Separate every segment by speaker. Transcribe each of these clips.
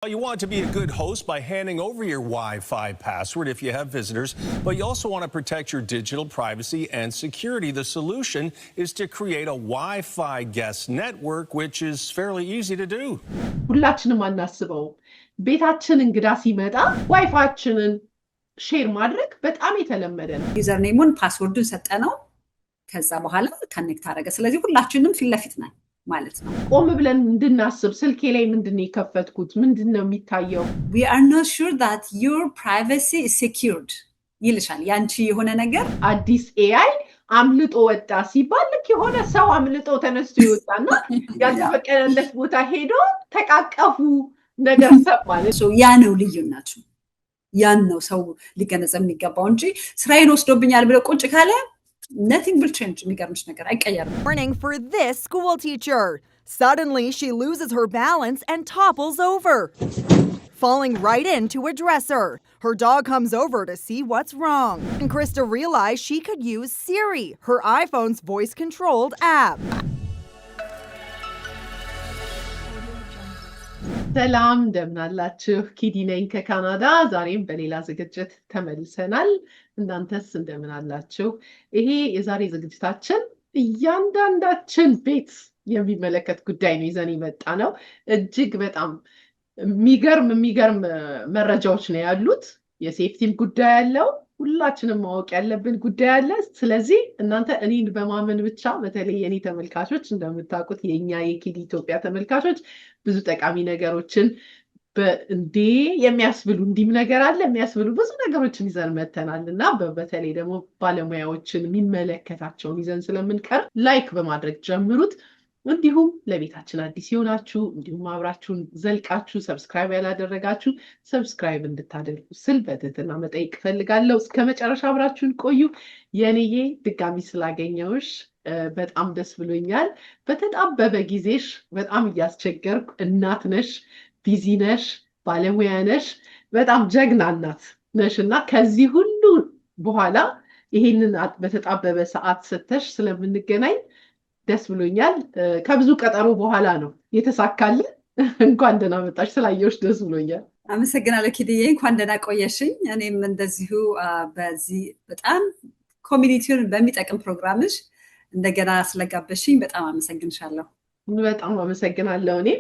Speaker 1: You want to be a good host by handing over your Wi-Fi password if you have visitors, but you also want to protect your digital privacy and security. The solution is to create a Wi-Fi guest network, which is fairly easy to do.
Speaker 2: ሁላችንም አናስበው ቤታችን እንግዳ ሲመጣ ዋይፋይችንን ሼር ማድረግ በጣም የተለመደ ነው።
Speaker 3: ዩዘር ኔሙን ፓስወርዱን ሰጠነው ከዛ በኋላ ኮኔክት አደረገ። ስለዚህ ሁላችንም ፊት ለፊት ነን ማለት ነው።
Speaker 2: ቆም ብለን እንድናስብ ስልኬ ላይ ምንድነው የከፈትኩት ምንድነው የሚታየው?
Speaker 3: We are not sure that your privacy is secured ይልሻል። ያንቺ የሆነ ነገር
Speaker 2: አዲስ ኤአይ አምልጦ ወጣ ሲባል ልክ የሆነ ሰው አምልጦ ተነስቶ ይወጣና ያልተፈቀደለት ቦታ ሄዶ ተቃቀፉ ነገር ሰማል።
Speaker 3: ያ ነው ልዩነቱ። ያን ነው ሰው ሊገነዘብ የሚገባው እንጂ ስራዬን ወስዶብኛል ብሎ ቁጭ ካለ nothing will change.
Speaker 4: Warning for this school teacher. Suddenly, she loses her balance and topples over, falling right into a dresser. Her dog comes over to see what's wrong. And Krista realized she could use Siri, her iPhone's voice-controlled app.
Speaker 2: ሰላም እንደምን አላችሁ? ኪዲ ነኝ ከካናዳ። ዛሬም በሌላ ዝግጅት ተመልሰናል። እናንተስ እንደምን አላችሁ? ይሄ የዛሬ ዝግጅታችን እያንዳንዳችን ቤት የሚመለከት ጉዳይ ነው ይዘን የመጣ ነው። እጅግ በጣም የሚገርም መረጃዎች ነው ያሉት። የሴፍቲም ጉዳይ አለው። ሁላችንም ማወቅ ያለብን ጉዳይ አለ። ስለዚህ እናንተ እኔን በማመን ብቻ በተለይ የኔ ተመልካቾች እንደምታውቁት የኛ የኪዲ ኢትዮጵያ ተመልካቾች ብዙ ጠቃሚ ነገሮችን በእንዴ የሚያስብሉ እንዲም ነገር አለ የሚያስብሉ ብዙ ነገሮችን ይዘን መተናል እና በተለይ ደግሞ ባለሙያዎችን የሚመለከታቸውን ይዘን ስለምንቀርብ ላይክ በማድረግ ጀምሩት። እንዲሁም ለቤታችን አዲስ ይሆናችሁ እንዲሁም አብራችሁን ዘልቃችሁ ሰብስክራይብ ያላደረጋችሁ ሰብስክራይብ እንድታደርጉ ስል በትህትና መጠየቅ ፈልጋለሁ። እስከ መጨረሻ አብራችሁን ቆዩ። የኔዬ ድጋሚ ስላገኘሁሽ በጣም ደስ ብሎኛል። በተጣበበ ጊዜሽ በጣም እያስቸገርኩ እናት ነሽ፣ ቢዚ ነሽ፣ ባለሙያ ነሽ፣ በጣም ጀግና እናት ነሽና ከዚህ ሁሉ በኋላ ይሄንን በተጣበበ ሰዓት ሰተሽ ስለምንገናኝ ደስ ብሎኛል። ከብዙ ቀጠሮ በኋላ ነው የተሳካልን። እንኳን ደህና መጣሽ። ስላየሁሽ ደስ ብሎኛል።
Speaker 3: አመሰግናለሁ ኪድዬ፣ እንኳን ደህና ቆየሽኝ። እኔም እንደዚሁ በዚህ በጣም ኮሚኒቲውን በሚጠቅም ፕሮግራምሽ እንደገና ስለጋበሽኝ በጣም አመሰግንሻለሁ።
Speaker 2: በጣም አመሰግናለሁ። እኔ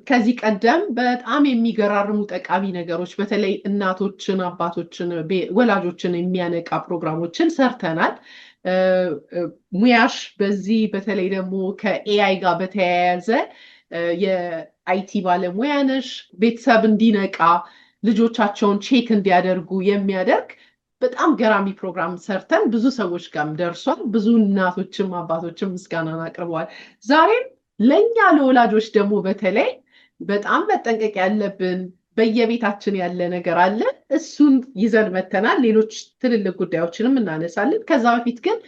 Speaker 2: ከዚህ ቀደም በጣም የሚገራርሙ ጠቃሚ ነገሮች በተለይ እናቶችን፣ አባቶችን፣ ወላጆችን የሚያነቃ ፕሮግራሞችን ሰርተናል። ሙያሽ በዚህ በተለይ ደግሞ ከኤአይ ጋር በተያያዘ የአይቲ ባለሙያ ነሽ። ቤተሰብ እንዲነቃ ልጆቻቸውን ቼክ እንዲያደርጉ የሚያደርግ በጣም ገራሚ ፕሮግራም ሰርተን ብዙ ሰዎች ጋርም ደርሷል። ብዙ እናቶችም አባቶችም ምስጋናን አቅርበዋል። ዛሬም ለእኛ ለወላጆች ደግሞ በተለይ በጣም መጠንቀቅ ያለብን በየቤታችን ያለ ነገር አለ። እሱን ይዘን መተናል። ሌሎች ትልልቅ ጉዳዮችንም እናነሳለን። ከዛ በፊት ግን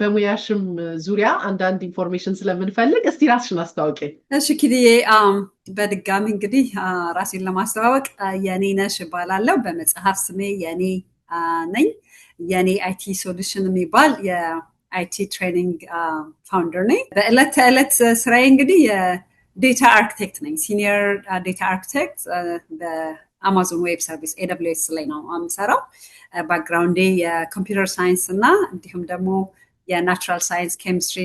Speaker 2: በሙያሽም ዙሪያ አንዳንድ ኢንፎርሜሽን ስለምንፈልግ እስቲ ራስሽን አስተዋውቂ።
Speaker 3: እሺ ኪድዬ፣ በድጋሚ እንግዲህ ራሴን ለማስተዋወቅ የኔ ነሽ እባላለሁ። በመጽሐፍ ስሜ የኔ ነኝ። የኔ አይቲ ሶሉሽን የሚባል የአይቲ ትሬኒንግ ፋውንደር ነኝ። በዕለት ተዕለት ስራዬ እንግዲህ ዴታ አርክቴክት ነኝ። ሲኒየር ዴታ አርክቴክት በአማዞን ዌብ ሰርቪስ AWS ላይ ነው የምሰራው። ባክግራውንዴ የኮምፒውተር ሳይንስ እና እንዲሁም ደግሞ የናቹራል ሳይንስ ኬሚስትሪ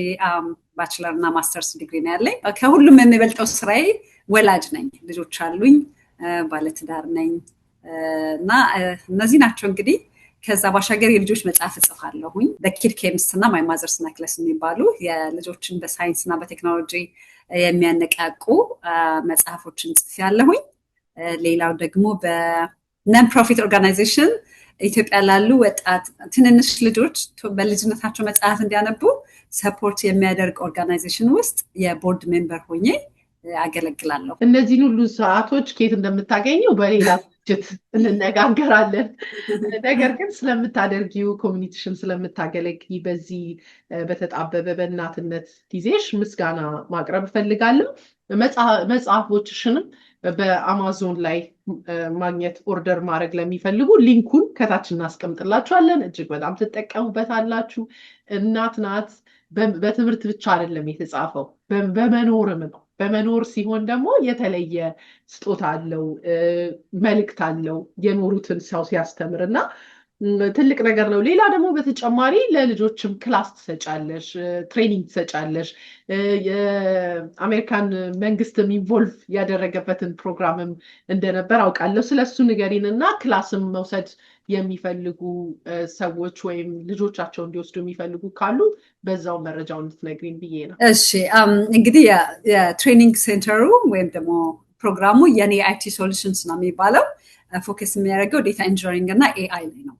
Speaker 3: ባችለር እና ማስተርስ ዲግሪ ነው ያለኝ። ከሁሉም የሚበልጠው ስራዬ ወላጅ ነኝ። ልጆች አሉኝ፣ ባለትዳር ነኝ እና እነዚህ ናቸው እንግዲህ። ከዛ ባሻገር የልጆች መጽሐፍ እጽፋለሁኝ። በኪድ ኬሚስት እና ማይ ማዘርስ ነክለስ የሚባሉ የልጆችን በሳይንስ እና በቴክኖሎጂ የሚያነቃቁ መጽሐፎችን ጽፌያለሁኝ። ሌላው ደግሞ በነን ፕሮፊት ኦርጋናይዜሽን ኢትዮጵያ ላሉ ወጣት ትንንሽ ልጆች በልጅነታቸው መጽሐፍ እንዲያነቡ ሰፖርት የሚያደርግ ኦርጋናይዜሽን ውስጥ የቦርድ ሜምበር ሆኜ አገለግላለሁ።
Speaker 2: እነዚህን ሁሉ ሰዓቶች ከየት እንደምታገኘው በሌላ ዝግጅት እንነጋገራለን። ነገር ግን ስለምታደርጊው ኮሚኒቲሽን ስለምታገለግይ በዚህ በተጣበበ በእናትነት ጊዜሽ ምስጋና ማቅረብ እፈልጋለሁ። መጽሐፎችሽንም በአማዞን ላይ ማግኘት ኦርደር ማድረግ ለሚፈልጉ ሊንኩን ከታች እናስቀምጥላችኋለን። እጅግ በጣም ትጠቀሙበታላችሁ። እናት ናት። በትምህርት ብቻ አይደለም የተጻፈው፣ በመኖርም ነው በመኖር ሲሆን ደግሞ የተለየ ስጦታ አለው መልእክት አለው የኖሩትን ሰው ሲያስተምርና ትልቅ ነገር ነው ሌላ ደግሞ በተጨማሪ ለልጆችም ክላስ ትሰጫለሽ ትሬኒንግ ትሰጫለሽ የአሜሪካን መንግስትም ኢንቮልቭ ያደረገበትን ፕሮግራምም እንደነበር አውቃለሁ ስለሱ ንገሪንና ክላስም መውሰድ የሚፈልጉ ሰዎች ወይም ልጆቻቸው እንዲወስዱ የሚፈልጉ ካሉ በዛው መረጃውን እንድትነግሪን ብዬ ነው
Speaker 3: እሺ እንግዲህ የትሬኒንግ ሴንተሩ ወይም ደግሞ ፕሮግራሙ የኔ አይቲ ሶሉሽንስ ነው የሚባለው ፎከስ የሚያደርገው ዴታ ኢንጂነሪንግ እና ኤአይ ላይ ነው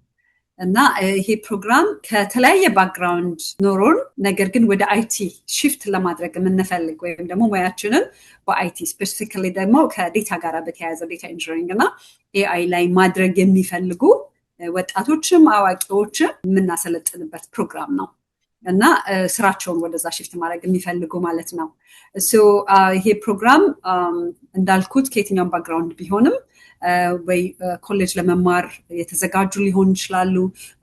Speaker 3: እና ይሄ ፕሮግራም ከተለያየ ባክግራውንድ ኖሮን ነገር ግን ወደ አይቲ shift ለማድረግ የምንፈልግ ወይም ደግሞ ሙያችንን በአይቲ ስፔሲፊካሊ ደግሞ ከዴታ ጋር በተያያዘ ዴታ ኢንጂነሪንግ እና ኤአይ ላይ ማድረግ የሚፈልጉ ወጣቶችም አዋቂዎችም የምናሰለጥንበት ፕሮግራም ነው እና ስራቸውን ወደዛ shift ማድረግ የሚፈልጉ ማለት ነው ይሄ ፕሮግራም እንዳልኩት ከየትኛውም ባክግራውንድ ቢሆንም ወይ ኮሌጅ ለመማር የተዘጋጁ ሊሆን ይችላሉ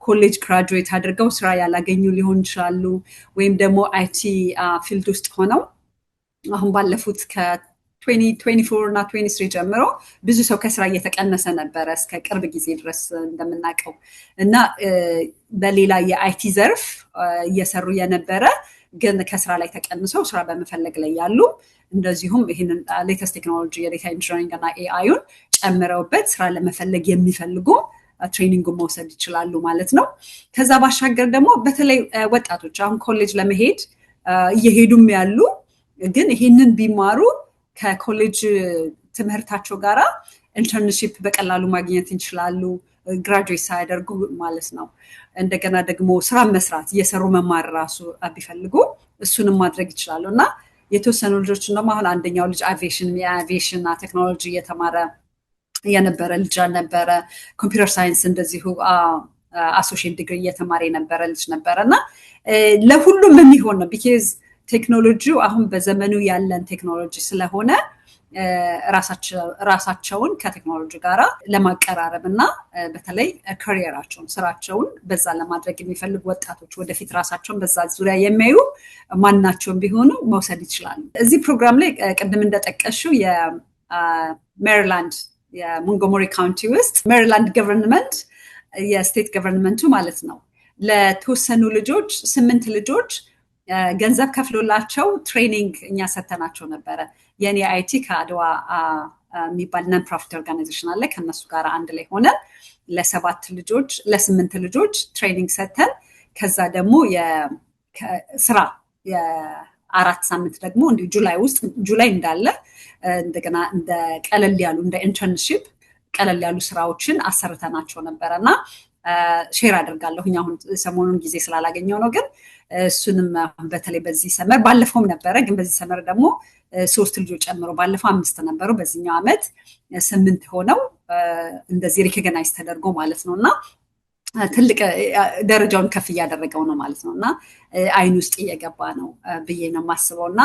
Speaker 3: ኮሌጅ ግራጁዌት አድርገው ስራ ያላገኙ ሊሆን ይችላሉ ወይም ደግሞ አይቲ ፊልድ ውስጥ ሆነው አሁን ባለፉት ከ2024 እና 23 ጀምሮ ብዙ ሰው ከስራ እየተቀነሰ ነበር እስከ ቅርብ ጊዜ ድረስ እንደምናውቀው እና በሌላ የአይቲ ዘርፍ እየሰሩ የነበረ ግን ከስራ ላይ ተቀንሰው ስራ በመፈለግ ላይ ያሉ እንደዚሁም ይሄንን ሌተስት ቴክኖሎጂ የዴታ ኢንጂነሪንግ እና ኤአይን ጨምረውበት ስራ ለመፈለግ የሚፈልጉ ትሬኒንግ መውሰድ ይችላሉ ማለት ነው ከዛ ባሻገር ደግሞ በተለይ ወጣቶች አሁን ኮሌጅ ለመሄድ እየሄዱም ያሉ ግን ይሄንን ቢማሩ ከኮሌጅ ትምህርታቸው ጋራ ኢንተርንሺፕ በቀላሉ ማግኘት ይችላሉ ግራጁዌት ሳያደርጉ ማለት ነው እንደገና ደግሞ ስራ መስራት እየሰሩ መማር ራሱ ቢፈልጉ እሱንም ማድረግ ይችላሉ እና የተወሰኑ ልጆች እንደማ አሁን አንደኛው ልጅ አቪዬሽን እና ቴክኖሎጂ የተማረ የነበረ ልጅ ነበረ ኮምፒውተር ሳይንስ እንደዚሁ አሶሺየት ዲግሪ የተማረ የነበረ ልጅ ነበረና ለሁሉም የሚሆን ነው because ቴክኖሎጂው አሁን በዘመኑ ያለን ቴክኖሎጂ ስለሆነ ራሳቸውን ከቴክኖሎጂ ጋራ ለማቀራረብና በተለይ ካሪየራቸውን ስራቸውን በዛ ለማድረግ የሚፈልጉ ወጣቶች ወደፊት ራሳቸውን በዛ ዙሪያ የሚያዩ ማናቸውም ቢሆኑ መውሰድ ይችላሉ እዚህ ፕሮግራም ላይ ቅድም እንደጠቀሽው የሜሪላንድ የሞንጎመሪ ካውንቲ ውስጥ ሜሪላንድ ገቨርንመንት የስቴት ገቨርንመንቱ ማለት ነው ለተወሰኑ ልጆች 8 ልጆች ገንዘብ ከፍሎላቸው ትሬኒንግ እኛ ሰተናቸው ነበረ የኔ አይቲ ከአድዋ የሚባል ነን ፕሮፊት ኦርጋናይዜሽን አለ ከነሱ ጋር አንድ ላይ ሆነ ለ7 ልጆች ለ8 ልጆች ትሬኒንግ ሰተን ከዛ ደግሞ የስራ የ4 ሳምንት ደግሞ እንዲሁ ጁላይ እንዳለ እንደገና እንደ ቀለል ያሉ እንደ ኢንተርንሺፕ ቀለል ያሉ ስራዎችን አሰርተናቸው ነበርና ሼር አድርጋለሁኝ አሁን ሰሞኑን ጊዜ ስላላገኘው ነው ግን እሱንም በተለይ በዚህ ሰመር ባለፈውም ነበረ ግን በዚህ ሰመር ደግሞ 3 ልጆች ጨምሮ ባለፈው 5 ነበሩ በዚህኛው አመት 8 ሆነው እንደዚህ ሪኮግናይዝ ተደርጎ ማለት ነውና ትልቅ ደረጃውን ከፍ ያደረገው ነው ማለት ነውና አይን ውስጥ እየገባ ነው ብዬ ነው ማስበውና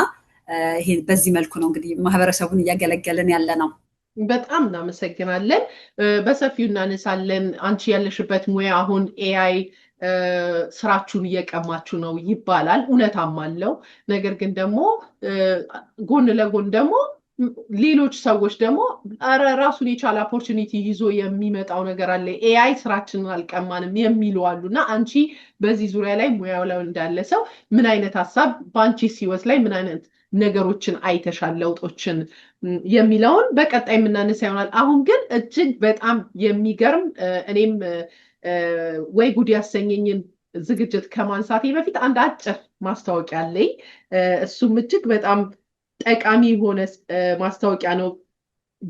Speaker 3: ይሄ በዚህ መልኩ ነው እንግዲህ ማህበረሰቡን እያገለገለን ያለ ነው
Speaker 2: በጣም እናመሰግናለን በሰፊው እናነሳለን አንቺ ያለሽበት ሙያ አሁን ኤአይ ስራችሁን እየቀማችሁ ነው ይባላል እውነታም አለው ነገር ግን ደግሞ ጎን ለጎን ደግሞ ሌሎች ሰዎች ደግሞ ራሱን የቻለ ኦፖርቹኒቲ ይዞ የሚመጣው ነገር አለ ኤአይ ስራችንን አልቀማንም የሚሉ አሉና አንቺ በዚህ ዙሪያ ላይ ሙያው ላይ እንዳለ ሰው ምን አይነት ሐሳብ ባንቺ ሲወስ ላይ ምን አይነት ነገሮችን አይተሻል ለውጦችን የሚለውን በቀጣይ የምናነሳ ይሆናል አሁን ግን እጅግ በጣም የሚገርም እኔም ወይ ጉድ ያሰኘኝን ዝግጅት ከማንሳቴ በፊት አንድ አጭር ማስታወቂያ አለኝ እሱም እጅግ በጣም ጠቃሚ የሆነ ማስታወቂያ ነው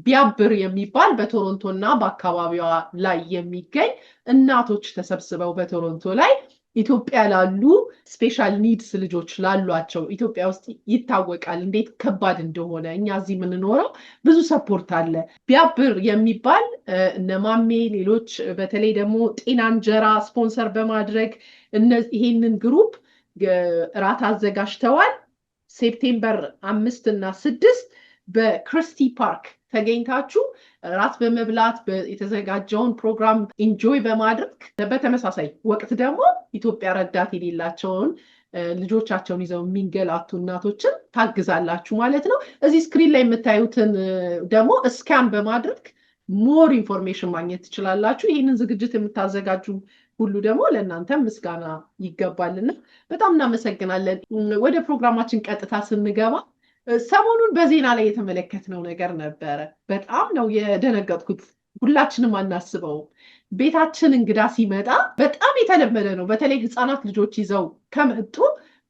Speaker 2: ቢያብር የሚባል በቶሮንቶና በአካባቢዋ ላይ የሚገኝ እናቶች ተሰብስበው በቶሮንቶ ላይ ኢትዮጵያ ላሉ ስፔሻል ኒድስ ልጆች ላሏቸው ኢትዮጵያ ውስጥ ይታወቃል እንዴት ከባድ እንደሆነ እኛ እዚህ የምንኖረው ብዙ ሰፖርት አለ ቢያብር የሚባል እነማሜ ሌሎች በተለይ ደግሞ ጤና እንጀራ ስፖንሰር በማድረግ ይሄንን ግሩፕ ራት አዘጋጅተዋል ሴፕቴምበር 5 እና 6 በክሪስቲ ፓርክ ተገኝታችሁ ራት በመብላት የተዘጋጀውን ፕሮግራም ኢንጆይ በማድረግ በተመሳሳይ ወቅት ደግሞ ኢትዮጵያ ረዳት የሌላቸውን ልጆቻቸውን ይዘው የሚንገላቱ እናቶችን ታግዛላችሁ ማለት ነው። እዚህ ስክሪን ላይ የምታዩትን ደግሞ ስካን በማድረግ ሞር ኢንፎርሜሽን ማግኘት ትችላላችሁ። ይህንን ዝግጅት የምታዘጋጁ ሁሉ ደግሞ ለእናንተ ምስጋና ይገባልና በጣም እናመሰግናለን። ወደ ፕሮግራማችን ቀጥታ ስንገባ ሰሞኑን በዜና ላይ የተመለከትነው ነገር ነበረ። በጣም ነው የደነገጥኩት። ሁላችንም አናስበውም። ቤታችን እንግዳ ሲመጣ በጣም የተለመደ ነው። በተለይ ህፃናት ልጆች ይዘው ከመጡ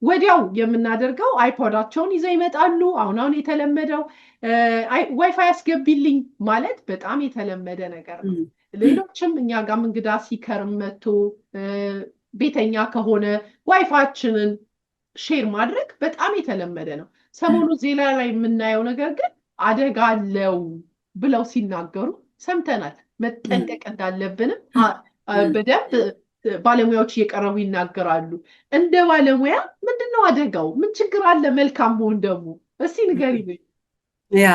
Speaker 2: ወዲያው የምናደርገው አይፖዳቸውን ይዘው ይመጣሉ። አሁን የተለመደው ዋይፋይ ያስገቢልኝ ማለት በጣም የተለመደ ነገር ነው። ሌሎችም እኛ ጋም እንግዳ ሲከርም መጥቶ ቤተኛ ከሆነ ዋይፋያችንን ሼር ማድረግ በጣም የተለመደ ነው። ሰሞኑ ዜና ላይ የምናየው ነገር ግን አደጋ አለው ብለው ሲናገሩ ሰምተናል። መጠንቀቅ እንዳለብንም በደንብ ባለሙያዎች እየቀረቡ ይናገራሉ። እንደ ባለሙያ ምንድነው አደጋው? ምን ችግር አለ? መልካም መሆን ደግሞ እስቲ ንገሪኝ።
Speaker 3: ያ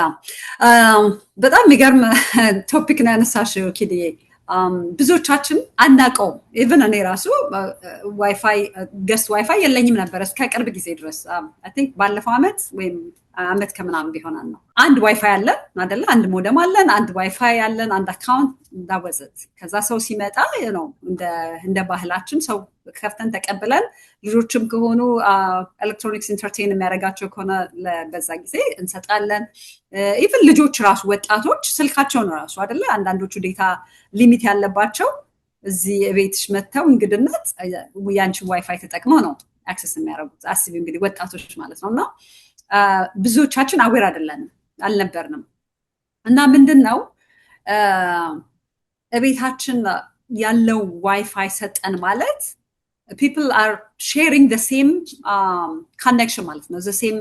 Speaker 3: በጣም የሚገርም ቶፒክ ነው ያነሳሽው ኪድዬ። ብዙዎቻችን አናውቀውም። ኢቨን እኔ ራሱ ዋይፋይ ገስት ዋይፋይ የለኝም ነበር እስከ ቅርብ ጊዜ ድረስ። አይ ቲንክ ባለፈው ዓመት ወይም ዓመት ከምናምን ቢሆናል ነው። አንድ ዋይፋይ አለን አይደለ? አንድ ሞደም አለን፣ አንድ ዋይፋይ አለን፣ አንድ አካውንት እንዳወዘት። ከዛ ሰው ሲመጣ ነው እንደ ባህላችን ሰው ከፍተን ተቀብለን ልጆችም ከሆኑ ኤሌክትሮኒክስ ኢንተርቴን የሚያደርጋቸው ከሆነ በዛ ጊዜ እንሰጣለን። ኢቭን ልጆች ራሱ ወጣቶች ስልካቸውን ራሱ አይደለ? አንዳንዶቹ ዴታ ሊሚት ያለባቸው እዚህ ቤትሽ መጥተው እንግድነት ያንቺን ዋይፋይ ተጠቅመው ነው አክሰስ የሚያደርጉት። አስቢ እንግዲህ ወጣቶች ማለት ነው። እና ብዙዎቻችን አዌር አልነበርንም። እና ምንድን ነው እቤታችን ያለው ዋይፋይ ሰጠን ማለት people are sharing the same connection ማለት ነው። the same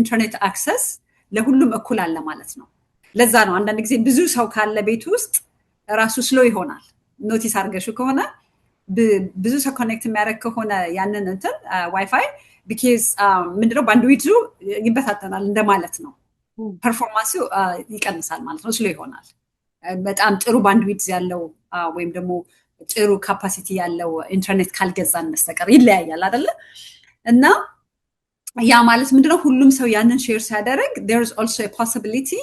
Speaker 3: internet access ለሁሉም እኩል አለ ማለት ነው። ለዛ ነው አንዳንድ ጊዜ ብዙ ሰው ካለ ቤት ውስጥ ራሱ ስሎ ይሆናል። ኖቲስ አድርገሽ ከሆነ ብዙ ሰው ኮኔክት የሚያደርግ ከሆነ ያንን እንትን ዋይፋይ because ምንድነው ባንድዊድዙ ይበታተናል እንደማለት ነው። ፐርፎርማንሱ ይቀንሳል ማለት ነው። ስሎ ይሆናል። በጣም ጥሩ ባንድዊድዝ ያለው ወይም ደግሞ ጥሩ ካፓሲቲ ያለው ኢንተርኔት ካልገዛን በስተቀር ይለያያል አይደለ? እና ያ ማለት ምንድነው ሁሉም ሰው ያንን ሼር ሲያደርግ there's also a possibility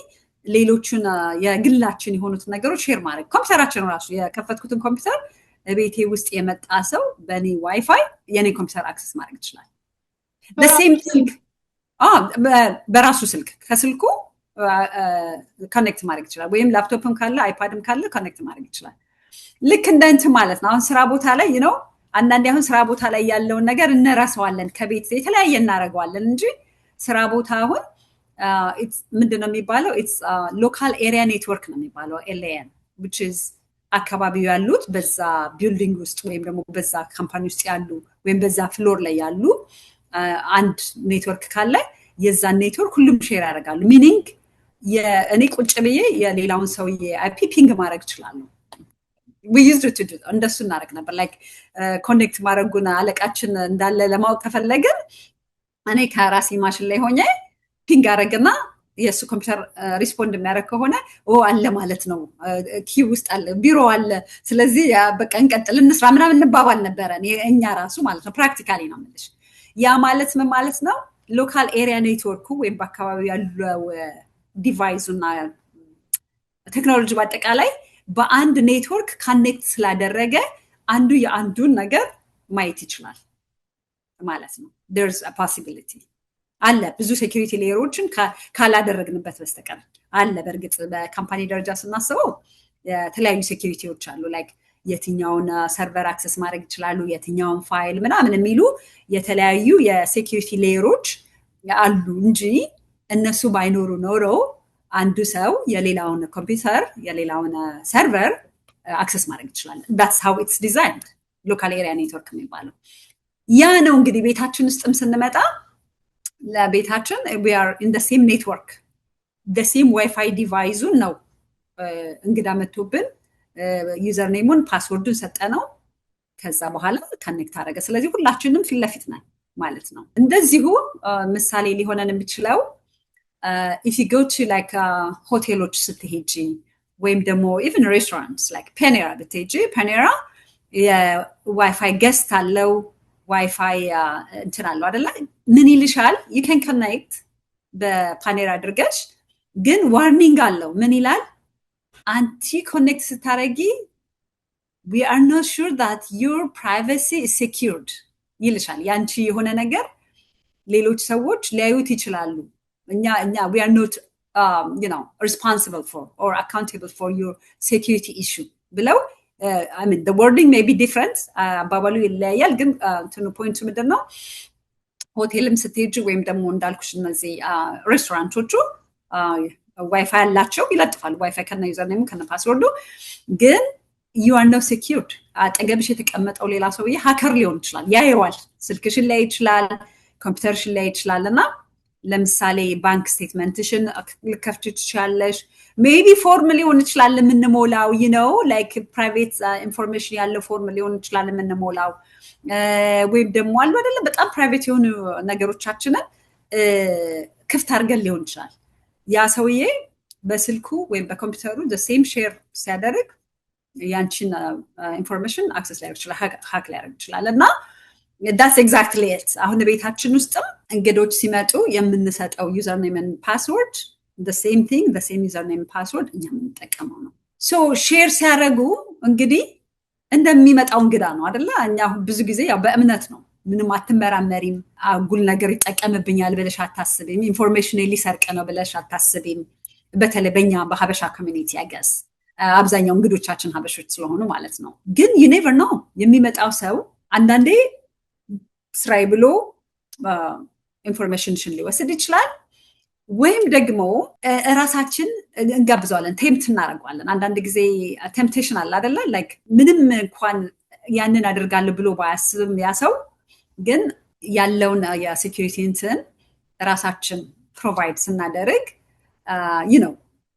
Speaker 3: ሌሎቹን የግላችን የሆኑት ነገሮች ሼር ማድረግ። ኮምፒውተራችን ራሱ የከፈትኩትን ኮምፒውተር ቤቴ ውስጥ የመጣ ሰው በኔ ዋይፋይ የኔ ኮምፒውተር አክሰስ ማድረግ ይችላል። በሴም ስልክ በራሱ ስልክ ከስልኩ ኮኔክት ማድረግ ይችላል። ወይም ላፕቶፕም ካለ አይፓድም ካለ ኮኔክት ማድረግ ይችላል። ልክ እንደ እንትን ማለት ነው። አሁን ስራ ቦታ ላይ ነው አንዳንዴ አሁን ስራ ቦታ ላይ ያለውን ነገር እንረሳዋለን። ከቤት የተለያየ እናደርገዋለን እንጂ ስራ ቦታ አሁን ምንድነው የሚባለው? ኢትስ ሎካል ኤሪያ ኔትወርክ ነው የሚባለው LAN which is አካባቢው ያሉት በዛ ቢልዲንግ ውስጥ ወይም ደግሞ በዛ ካምፓኒ ውስጥ ያሉ ወይም በዛ ፍሎር ላይ ያሉ አንድ ኔትወርክ ካለ የዛን ኔትወርክ ሁሉም ሼር ያደርጋሉ። ሚኒንግ እኔ ቁጭ ብዬ የሌላውን ሰውዬ አይፒ ፒንግ ማድረግ እችላለሁ። we used to do እንደሱ እናደርግ ነበር። ላይክ ኮኔክት ማድረጉን አለቃችን እንዳለ ለማወቅ ከፈለግን እኔ ከራሴ ማሽን ላይ ሆኜ ፒንግ አደረግና የሱ ኮምፒውተር ሪስፖንድ የሚያደርግ ከሆነ አለ ማለት ነው። ኪው ውስጥ አለ፣ ቢሮ አለ። ስለዚህ በቃ እንቀጥል እንስራ ምናምን እንባባል ነበረ እኛ ራሱ ማለት ነው። ፕራክቲካሊ ነው የምልሽ። ያ ማለት ምን ማለት ነው? ሎካል ኤሪያ ኔትወርኩ ወይም በአካባቢው ያለው ዲቫይሱና ቴክኖሎጂ በአጠቃላይ በአንድ ኔትወርክ ካኔክት ስላደረገ አንዱ የአንዱን ነገር ማየት ይችላል ማለት ነው። there's a possibility አለ። ብዙ ሴኩሪቲ ሌየሮችን ካላደረግንበት በስተቀር አለ። በእርግጥ በካምፓኒ ደረጃ ስናስበው የተለያዩ ሴኩሪቲዎች አሉ። ላይክ የትኛውን ሰርቨር አክሰስ ማድረግ ይችላሉ፣ የትኛውን ፋይል ምናምን የሚሉ የተለያዩ የሴኩሪቲ ሌየሮች አሉ እንጂ እነሱ ባይኖሩ ኖሮ አንዱ ሰው የሌላውን ኮምፒውተር የሌላውን ሰርቨር አክሰስ ማድረግ ይችላል። that's how it's designed local area network የሚባለው ያ ነው። እንግዲህ ቤታችን ውስጥም ስንመጣ ለቤታችን we are in the same network the same wi-fi device ነው እንግዳ መጥቶብን ዩዘር ኔሙን ፓስወርዱን ሰጠነው። ከዛ በኋላ ኮኔክት አደረገ። ስለዚህ ሁላችንም ፊት ለፊት ነን ማለት ነው። እንደዚሁ ምሳሌ ሊሆነን የሚችለው if you go to like ሆቴሎች ስትሄጂ ወይም ደግሞ even restaurants like Panera ብትሄጂ Panera የዋይፋይ ገስት አለው፣ ዋይፋይ እንትን አለው አይደለ? ምን ይልሻል? you can connect በፓኔራ አድርገሽ ግን ዋርኒንግ አለው። ምን ይላል? አንቲ ኮኔክት ስታረጊ we are not sure that your privacy is secured ይልሻል። ያንቺ የሆነ ነገር ሌሎች ሰዎች ሊያዩት ይችላሉ። እኛ we are not responsible for or accountable for your security issue ብለው I mean the wording may be different አባባሉ ይለያያል ግን ፖይንቱ ምንድን ነው? ሆቴልም ስትሄጂ ወይም ደግሞ እንዳልኩሽ እነዚህ ሬስቶራንቶቹ ዋይፋይ አላቸው ይለጥፋል። ዋይፋይ ከነ ዩዘር ኔሙ ከነ ፓስወርዱ ግን you are not secured አጠገብሽ የተቀመጠው ሌላ ሰውዬ ሃከር ሊሆን ይችላል። ያየዋል። ስልክሽን ላይ ይችላል፣ ኮምፒውተርሽን ላይ ይችላል እና ለምሳሌ ባንክ ስቴትመንትሽን ልከፍቺ ትችያለሽ። ሜቢ ፎርም ሊሆን ይችላል የምንሞላው like private information ያለው ፎርም ሊሆን ይችላል የምንሞላው ወይም ደግሞ አሉ አይደለ በጣም ፕራይቬት የሆኑ ነገሮቻችንን ክፍት አድርገን ሊሆን ይችላል። ያ ሰውዬ በስልኩ ወይም በኮምፒውተሩ the same share ሲያደርግ ያንቺን ኢንፎርሜሽን አክሰስ ሊያደርግ ይችላል፣ ሃክ ሊያደርግ ይችላል እና that's exactly it። አሁን ቤታችን ውስጥም እንግዶች ሲመጡ የምንሰጠው ዩዘር ኔም and password the same thing, the same user name password እኛ የምንጠቀመው ነው። so ሼር ሲያደርጉ እንግዲህ እንደሚመጣው እንግዳ ነው አይደለ? እኛ ብዙ ጊዜ ያው በእምነት ነው። ምንም አትመራመሪም። አጉል ነገር ይጠቀምብኛል ብለሽ አታስቢም። ኢንፎርሜሽን ሊሰርቅ ነው ብለሽ አታስቢም። በተለይ በእኛ በሀበሻ ኮሚኒቲ ያገስ አብዛኛው እንግዶቻችን ሀበሾች ስለሆኑ ማለት ነው። ግን you never know የሚመጣው ሰው አንዳንዴ ስራይ ብሎ ኢንፎርሜሽንሽን ሊወስድ ይችላል ወይም ደግሞ ራሳችን እንጋብዘዋለን፣ ቴምፕት እናደርገዋለን። አንዳንድ ጊዜ ቴምፕቴሽን አለ አይደለ? like ምንም እንኳን ያንን አደርጋለሁ ብሎ ባያስብም ያ ሰው ግን ያለውን የሴኩሪቲ እንትን ራሳችን ፕሮቫይድ ስናደርግ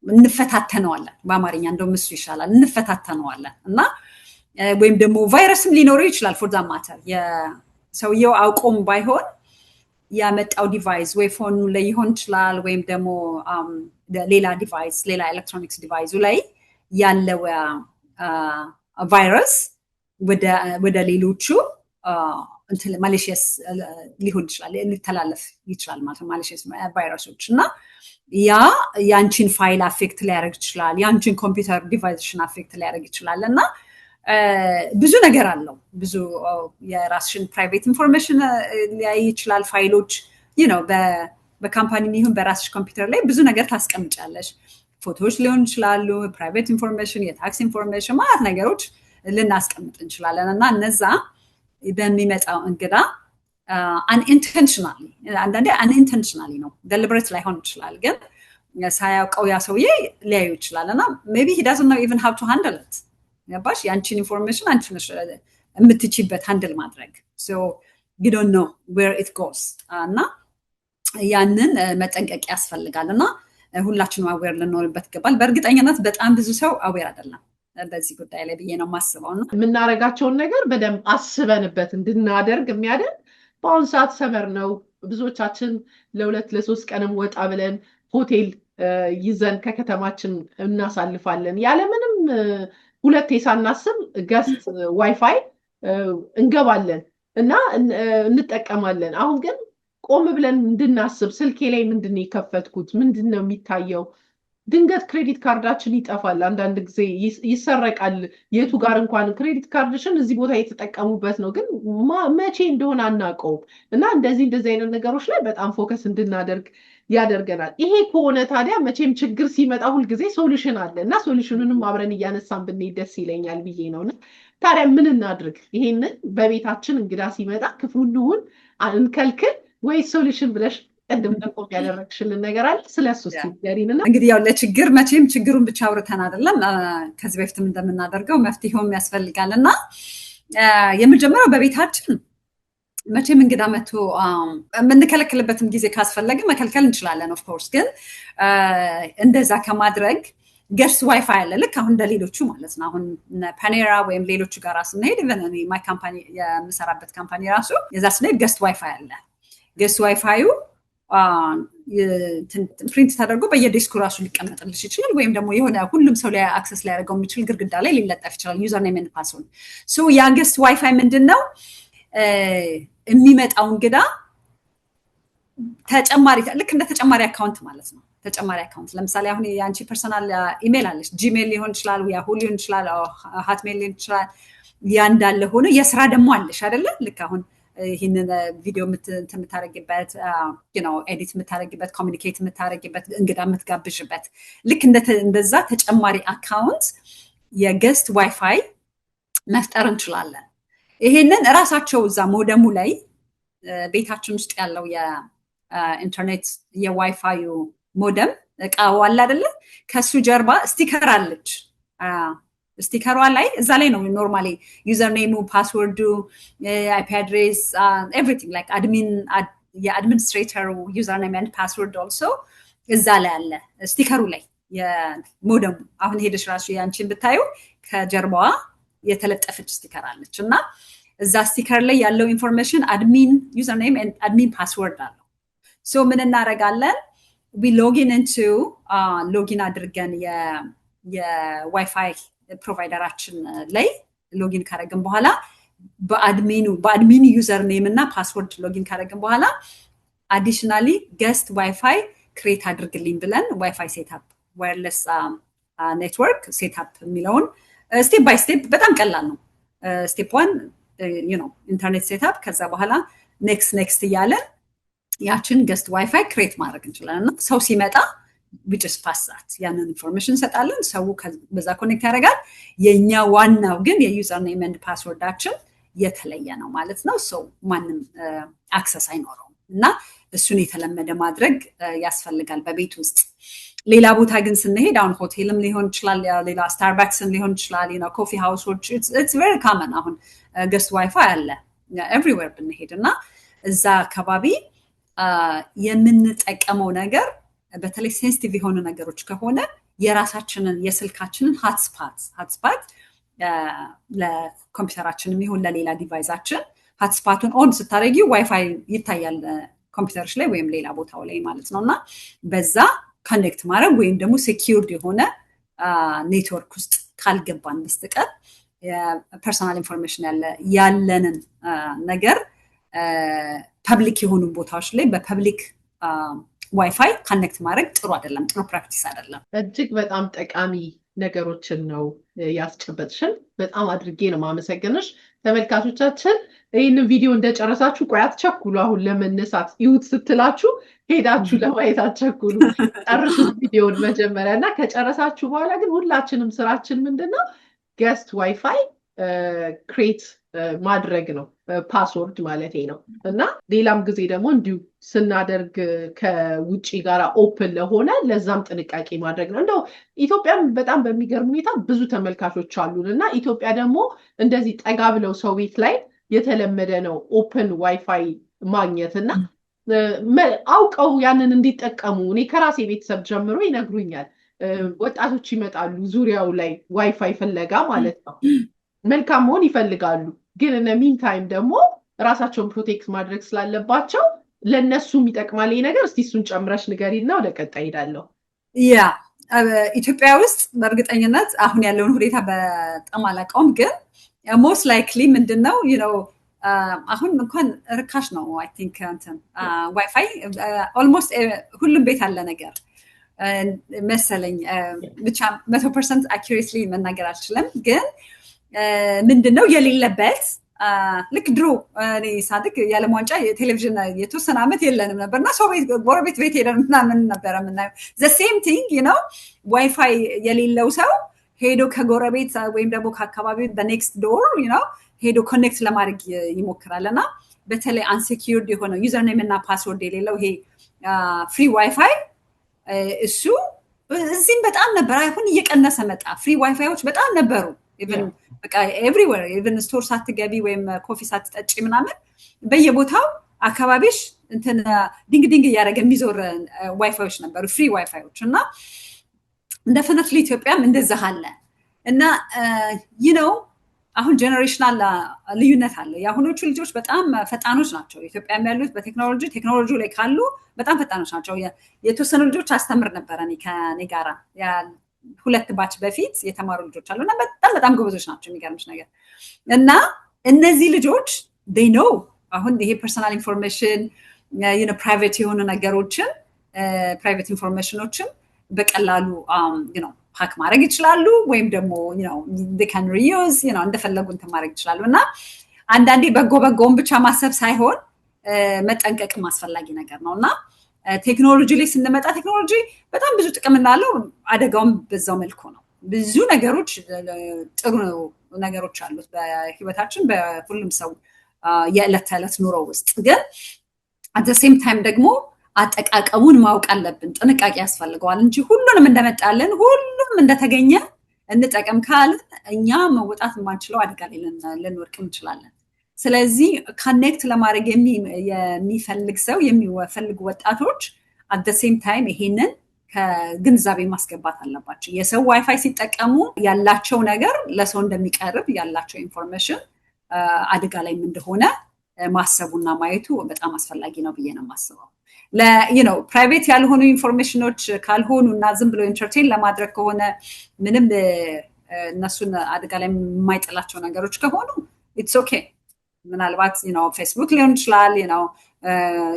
Speaker 3: እንፈታተነዋለን። በአማርኛ እንደውም እሱ ይሻላል፣ እንፈታተነዋለን እና ወይም ደግሞ ቫይረስም ሊኖረው ይችላል ፎር ዛት ማተር የሰውየው አውቆም ባይሆን ያመጣው ዲቫይስ ወይ ፎኑ ላይ ይሆን ይችላል ወይም ደግሞ ሌላ ዲቫይስ ሌላ ኤሌክትሮኒክስ ዲቫይሱ ላይ ያለው ቫይረስ ወደ ሌሎቹ ማሌሽየስ ሊሆን ይችላል ሊተላለፍ ይችላል ማለት ነው። ማሌሽየስ ቫይረሶች እና ያንቺን ፋይል አፌክት ሊያደርግ ይችላል፣ ያንቺን ኮምፒውተር ዲቫይስሽን አፌክት ሊያደርግ ይችላል እና ብዙ ነገር አለው። ብዙ የራስሽን ፕራይቬት ኢንፎርሜሽን ሊያይ ይችላል። ፋይሎች በካምፓኒ ይሁን በራስሽ ኮምፒውተር ላይ ብዙ ነገር ታስቀምጫለሽ። ፎቶዎች ሊሆን ይችላሉ፣ ፕራይቬት ኢንፎርሜሽን፣ የታክስ ኢንፎርሜሽን ማለት ነገሮች ልናስቀምጥ እንችላለን እና እነዛ በሚመጣው እንግዳ አንኢንቴንሽናሊ አንዳንዴ አንኢንቴንሽናሊ ነው ደሊብሬት ላይሆን ይችላል፣ ግን ሳያውቀው ያ ሰውዬ ሊያዩ ይችላል እና ሜቢ he doesn't know even how to handle it ያባሽ ያንቺን ኢንፎርሜሽን አንቺ ነሽ የምትችይበት ሃንድል ማድረግ so you don't know where it goes እና ያንን መጠንቀቅ ያስፈልጋል እና ሁላችንም አዌር ልንሆንበት ይገባል። በእርግጠኝነት በጣም ብዙ ሰው አዌር አይደለም በዚህ ጉዳይ ላይ ብዬ ነው የማስበው ነው።
Speaker 2: የምናደርጋቸውን ነገር በደንብ አስበንበት እንድናደርግ የሚያደርግ በአሁኑ ሰዓት ሰመር ነው። ብዙዎቻችን ለሁለት ለሶስት ቀንም ወጣ ብለን ሆቴል ይዘን ከከተማችን እናሳልፋለን። ያለምንም ሁለቴ ሳናስብ ገስት ዋይፋይ እንገባለን እና እንጠቀማለን። አሁን ግን ቆም ብለን እንድናስብ ስልኬ ላይ ምንድነው የከፈትኩት፣ ምንድነው የሚታየው፣ ድንገት ክሬዲት ካርዳችን ይጠፋል፣ አንዳንድ ጊዜ ይሰረቃል። የቱ ጋር እንኳን ክሬዲት ካርድሽን እዚህ ቦታ የተጠቀሙበት ነው ግን መቼ እንደሆነ አናውቀውም እና እንደዚህ አይነት ነገሮች ላይ በጣም ፎከስ እንድናደርግ ያደርገናል። ይሄ ከሆነ ታዲያ መቼም ችግር ሲመጣ ሁልጊዜ ሶሉሽን አለ እና ሶሉሽኑንም አብረን እያነሳን ብንሄድ ደስ ይለኛል ብዬ ነውና ታዲያ ምን እናድርግ? ይሄንን በቤታችን እንግዳ ሲመጣ ክፉንውን እንከልክል ወይ ሶሉሽን ብለሽ ቀደም ተቆም ያደረግሽልን ነገር አለ? ስለሱ ሲገሪና
Speaker 3: እንግዲህ ያው ለችግር መቼም ችግሩን ብቻ አውርተን አይደለም ከዚህ በፊትም እንደምናደርገው መፍትሄውም ያስፈልጋልና የመጀመሪያው በቤታችን መቼም እንግዳ መጥቶ የምንከለክልበትም ጊዜ ካስፈለገ መከልከል እንችላለን። ኦፍ ኮርስ ግን እንደዛ ከማድረግ ገስት ዋይፋይ አለ ልክ አሁን እንደሌሎቹ ማለት ነው። አሁን ፓኔራ ወይም ሌሎቹ ጋር ስንሄድ ማይ ካምፓኒ የምሰራበት ካምፓኒ ራሱ የዛ ስንሄድ ገስት ዋይፋይ አለ። ገስት ዋይፋዩ ፕሪንት ተደርጎ በየዴስኩ ራሱ ሊቀመጥልሽ ይችላል ወይም ደግሞ የሆነ ሁሉም ሰው ላይ አክሰስ ሊያደርገው የሚችል ግድግዳ ላይ ሊለጠፍ ይችላል ዩዘር ኔም እና ፓስወርድ። ሶ ያ ገስት ዋይፋይ ምንድነው የሚመጣው እንግዳ ተጨማሪ ልክ እንደ ተጨማሪ አካውንት ማለት ነው። ተጨማሪ አካውንት ለምሳሌ አሁን የአንቺ ፐርሰናል ኢሜል አለሽ፣ ጂሜል ሊሆን ይችላል፣ ያሁ ሊሆን ይችላል፣ ሃትሜል ሊሆን ይችላል። ያ እንዳለ ሆኖ የስራ ደግሞ አለሽ አይደለ? ልክ አሁን ይህንን ቪዲዮ የምታረጊበት ኤዲት የምታረጊበት ኮሚኒኬት የምታረጊበት እንግዳ የምትጋብዥበት ልክ እንደዛ ተጨማሪ አካውንት የገስት ዋይፋይ መፍጠር እንችላለን። ይሄንን እራሳቸው እዛ ሞደሙ ላይ ቤታችን ውስጥ ያለው የኢንተርኔት የዋይፋዩ ሞደም እቃው አለ አይደለ? ከሱ ጀርባ ስቲከር አለች። ስቲከሯ ላይ እዛ ላይ ነው ኖርማሊ ዩዘር ኔሙ፣ ፓስወርዱ፣ አይፒ አድሬስ ኤቭሪቲንግ ላይክ የአድሚኒስትሬተሩ ዩዘር ኔም ኤንድ ፓስወርድ ኦልሶ እዛ ላይ አለ ስቲከሩ ላይ የሞደሙ። አሁን ሄደሽ ራሱ ያንቺን ብታዩ ከጀርባዋ የተለጠፈች ስቲከር አለች እና እዛ ስቲከር ላይ ያለው ኢንፎርሜሽን አድሚን ዩዘር ኔም ኤንድ አድሚን ፓስወርድ አለው። ሶ ምን እናደርጋለን? ዊ ሎጊን ኢንቱ ሎጊን አድርገን የዋይፋይ ፕሮቫይደራችን ላይ ሎጊን ካደረግን በኋላ በአድሚኑ ዩዘር ኔም እና ፓስወርድ ሎጊን ካደረግን በኋላ አዲሽናሊ ገስት ዋይፋይ ክሬት አድርግልኝ ብለን ዋይፋይ ሴትአፕ ዋየርለስ ኔትወርክ ሴትአፕ የሚለውን ስቴፕ ባይ ስቴፕ በጣም ቀላል ነው። ስቴፕ 1 ኢንተርኔት ሴትአፕ፣ ከዛ በኋላ ኔክስት እያለን ያችን ገስት ዋይፋይ ክሬት ማድረግ እንችላለን እና ሰው ሲመጣ ዊችስ ፓስት ያንን ኢንፎርሜሽን እንሰጣለን። ሰው በዛ ኮኔክት ያደርጋል። የኛ ዋናው ግን የዩዘር ኔም ኤንድ ፓስወርዳችን የተለየ ነው ማለት ነው። ሰው ማንም አክሰስ አይኖረውም እና እሱን የተለመደ ማድረግ ያስፈልጋል በቤት ውስጥ። ሌላ ቦታ ግን ስንሄድ አሁን ሆቴልም ሊሆን ይችላል፣ ሌላ ስታርባክስም ሊሆን ይችላል፣ ኮፊ ሃውሶች ኢትስ ቬሪ ኮመን አሁን ገስት ዋይፋይ አለ ኤቭሪዌር ብንሄድ እና እዛ አካባቢ የምንጠቀመው ነገር በተለይ ሴንሲቲቭ የሆኑ ነገሮች ከሆነ የራሳችንን የስልካችንን ሃትስፓት ለኮምፒውተራችንም ይሁን ለሌላ ዲቫይሳችን ሃትስፓቱን ኦን ስታደርጊው ዋይፋይ ይታያል ኮምፒውተርሽ ላይ ወይም ሌላ ቦታው ላይ ማለት ነው እና በዛ ኮኔክት ማድረግ ወይም ደግሞ ሴኪዩርድ የሆነ ኔትወርክ ውስጥ ካልገባን በስተቀር የፐርሰናል ኢንፎርሜሽን ያለንን ነገር ፐብሊክ የሆኑ ቦታዎች ላይ በፐብሊክ ዋይፋይ ኮኔክት ማድረግ ጥሩ አይደለም፣ ጥሩ ፕራክቲስ አይደለም።
Speaker 2: እጅግ በጣም ጠቃሚ ነገሮችን ነው ያስጨበጥሽን። በጣም አድርጌ ነው ማመሰግንሽ። ተመልካቾቻችን ይህንን ቪዲዮ እንደጨረሳችሁ ቆይ አትቸኩሉ። አሁን ለመነሳት ይሁት ስትላችሁ ሄዳችሁ ለማየት አትቸኩሉ። ጨርሱት ቪዲዮን መጀመሪያ እና ከጨረሳችሁ በኋላ ግን ሁላችንም ስራችን ምንድነው ገስት ዋይፋይ ክሬት ማድረግ ነው፣ ፓስወርድ ማለት ነው እና ሌላም ጊዜ ደግሞ እንዲሁ ስናደርግ ከውጪ ጋር ኦፕን ለሆነ ለዛም ጥንቃቄ ማድረግ ነው። እንደው ኢትዮጵያም በጣም በሚገርም ሁኔታ ብዙ ተመልካቾች አሉን እና ኢትዮጵያ ደግሞ እንደዚህ ጠጋ ብለው ሰው ቤት ላይ የተለመደ ነው ኦፕን ዋይፋይ ማግኘት እና አውቀው ያንን እንዲጠቀሙ እኔ ከራሴ ቤተሰብ ጀምሮ ይነግሩኛል። ወጣቶች ይመጣሉ ዙሪያው ላይ ዋይፋይ ፍለጋ ማለት ነው። መልካም መሆን ይፈልጋሉ፣ ግን እነ ሚን ታይም ደግሞ ራሳቸውን ፕሮቴክት ማድረግ ስላለባቸው ለነሱም ይጠቅማል ይሄ ነገር። እስቲ እሱን ጨምረሽ ንገሪና ወደ ቀጣይ ሄዳለሁ።
Speaker 3: ያ ኢትዮጵያ ውስጥ በእርግጠኝነት አሁን ያለውን ሁኔታ በጣም አላውቀውም፣ ግን ሞስት ላይክሊ ምንድነው አሁን እንኳን ርካሽ ነው አይ ቲንክ ዋይፋይ ኦልሞስት ሁሉም ቤት አለ ነገር መሰለኝ። ብቻ 100% አኪዩሬትሊ መናገር አልችልም፣ ግን ምንድነው የሌለበት ልክ ድሮ እኔ ሳድግ የዓለም ዋንጫ የቴሌቪዥን የተወሰነ ዓመት የለንም ነበርና ሰው ቤት ጎረቤት ቤት ሄደን ምናምን ነበረ የምናየው። ዘ ሴም ቲንግ ዋይፋይ የሌለው ሰው ሄዶ ከጎረቤት ወይም ደግሞ ከአካባቢ በኔክስት ዶር ሄዶ ኮኔክት ለማድረግ ይሞክራል እና በተለይ አንሴኪዩርድ የሆነው ዩዘር ኔም እና ፓስወርድ የሌለው ይሄ ፍሪ ዋይፋይ እሱ እዚህም በጣም ነበር። አሁን እየቀነሰ መጣ። ፍሪ ዋይፋዮች በጣም ነበሩ። ኢቨን በቃ ኤቭሪዌር ኢቨን ስቶር ሳትገቢ ወይም ኮፊ ሳትጠጪ ምናምን በየቦታው አካባቢሽ እንትን ዲንግ እያደረገ የሚዞር ዋይፋዮች ነበሩ፣ ፍሪ ዋይፋዮች እና እንደፈነትሊ ኢትዮጵያም እንደዛ አለ እና አሁን ጀነሬሽናል ልዩነት አለ። የአሁኖቹ ልጆች በጣም ፈጣኖች ናቸው። ኢትዮጵያ ያሉት ቴክኖሎጂ ላይ ካሉ በጣም ፈጣኖች ናቸው። የተወሰኑ ልጆች አስተምር ነበረ ከኔ ጋራ 2 ባች በፊት የተማሩ ልጆች አሉ እና በጣም ጎበዞች ናቸው። የሚገርምሽ ነገር እና እነዚህ ልጆች they know አሁን ይሄ ፐርሰናል ኢንፎርሜሽን ፕራይቬት የሆኑ ነገሮችን ፕራይቬት ኢንፎርሜሽኖችን በቀላሉ ሀክ ማድረግ ይችላሉ ወይም ደግሞ they can reuse እንደፈለጉ እንትን ማድረግ ይችላሉ እና አንዳንዴ በጎውን ብቻ ማሰብ ሳይሆን መጠንቀቅ ማስፈላጊ ነገር ነውና ቴክኖሎጂ ላይ ስንመጣ ቴክኖሎጂ በጣም ብዙ ጥቅም እንዳለው አደጋውም በዛው መልኩ ነው ብዙ ነገሮች ጥሩ ነገሮች አሉት በህይወታችን በሁሉም ሰው የዕለት ተዕለት ኑሮ ውስጥ ግን at the same time ደግሞ አጠቃቀሙን ማወቅ አለብን ጥንቃቄ ያስፈልገዋል እንጂ ሁሉንም እንደመጣለን ሁሉም እንደተገኘ እንጠቀም ካለ እኛ መውጣት የማንችለው አደጋ ላይ ልንወድቅ እንችላለን ስለዚህ ኮኔክት ለማድረግ የሚፈልግ ሰው የሚፈልጉ ወጣቶች at the same time ይሄንን ከግንዛቤ ማስገባት አለባቸው የሰው ዋይፋይ ሲጠቀሙ ያላቸው ነገር ለሰው እንደሚቀርብ ያላቸው ኢንፎርሜሽን አደጋ ላይ እንደሆነ ማሰቡና ማየቱ በጣም አስፈላጊ ነው ብዬ ነው ማስበው ፕራይቬት ያልሆኑ ኢንፎርሜሽኖች ካልሆኑና ዝም ብሎ ኢንተርቴይን ለማድረግ ከሆነ ምንም እነሱን አደጋ ላይ የማይጥላቸው ነገሮች ከሆኑ it's okay ምናልባት ፌስቡክ ሊሆን ይችላል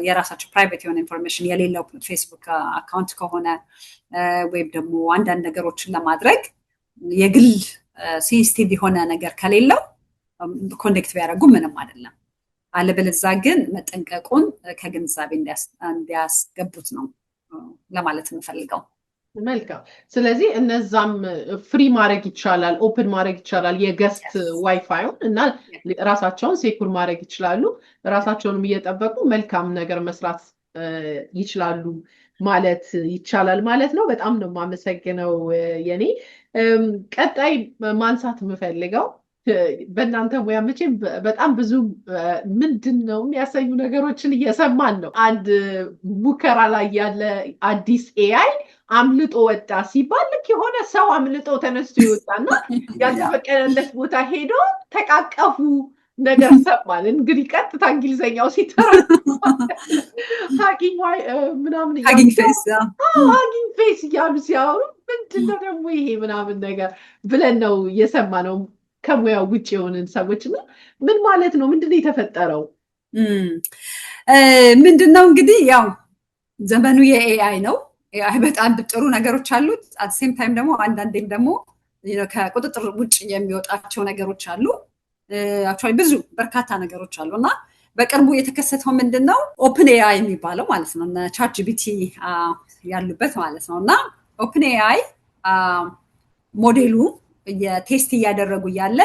Speaker 3: የራሳቸው ፕራይቬት የሆነ ኢንፎርሜሽን የሌለው ፌስቡክ አካውንት ከሆነ ወይም ደግሞ አንዳንድ ነገሮችን ለማድረግ የግል ሴንሲቲቭ የሆነ ነገር ከሌለው ኮኔክት ቢያደርጉ ምንም አይደለም አለበለዚያ ግን መጠንቀቁን ከግንዛቤ እንዲያስገቡት ነው ለማለት እንፈልገው
Speaker 2: መልካም ስለዚህ እነዛም ፍሪ ማድረግ ይቻላል ኦፕን ማድረግ ይቻላል የገስት ዋይፋዩን እና ራሳቸውን ሴኩር ማድረግ ይችላሉ ራሳቸውንም እየጠበቁ መልካም ነገር መስራት ይችላሉ ማለት ይቻላል ማለት ነው በጣም ነው ማመሰግነው የኔ ቀጣይ ማንሳት የምፈልገው በእናንተ ሙያ መቼም በጣም ብዙ ምንድነው የሚያሰኙ ነገሮችን እየሰማን ነው አንድ ሙከራ ላይ ያለ አዲስ ኤአይ አምልጦ ወጣ ሲባል ልክ የሆነ ሰው አምልጦ ተነስቶ ይወጣና ያልተፈቀደለት ቦታ ሄዶ ተቃቀፉ ነገር ሰማን እንግዲህ ቀጥታ እንግሊዘኛው ሲተረጎም ሃኪንግ ምናምን ሃኪንግ ፌስ እያሉ ሲያወሩ ምንድነው ደግሞ ይሄ ምናምን ነገር ብለን ነው የሰማነው ከሙያው ውጭ የሆንን ሰዎች እና ምን ማለት ነው ምንድነው የተፈጠረው
Speaker 3: ምንድነው እንግዲህ ያው ዘመኑ የኤአይ ነው ኤአይ በጣም ጥሩ ነገሮች አሉት at the same time ደግሞ አንዳንዴም ደግሞ ከቁጥጥር ውጭ የሚወጣቸው ነገሮች አሉ actually ብዙ በርካታ ነገሮች አሉና በቅርቡ የተከሰተው ምንድነው ኦፕን ኤአይ የሚባለው ማለት ነው እና ቻት ጂፒቲ ያሉበት ማለት ነውና ኦፕን ኤአይ ሞዴሉ የቴስት ያደረጉ ያለ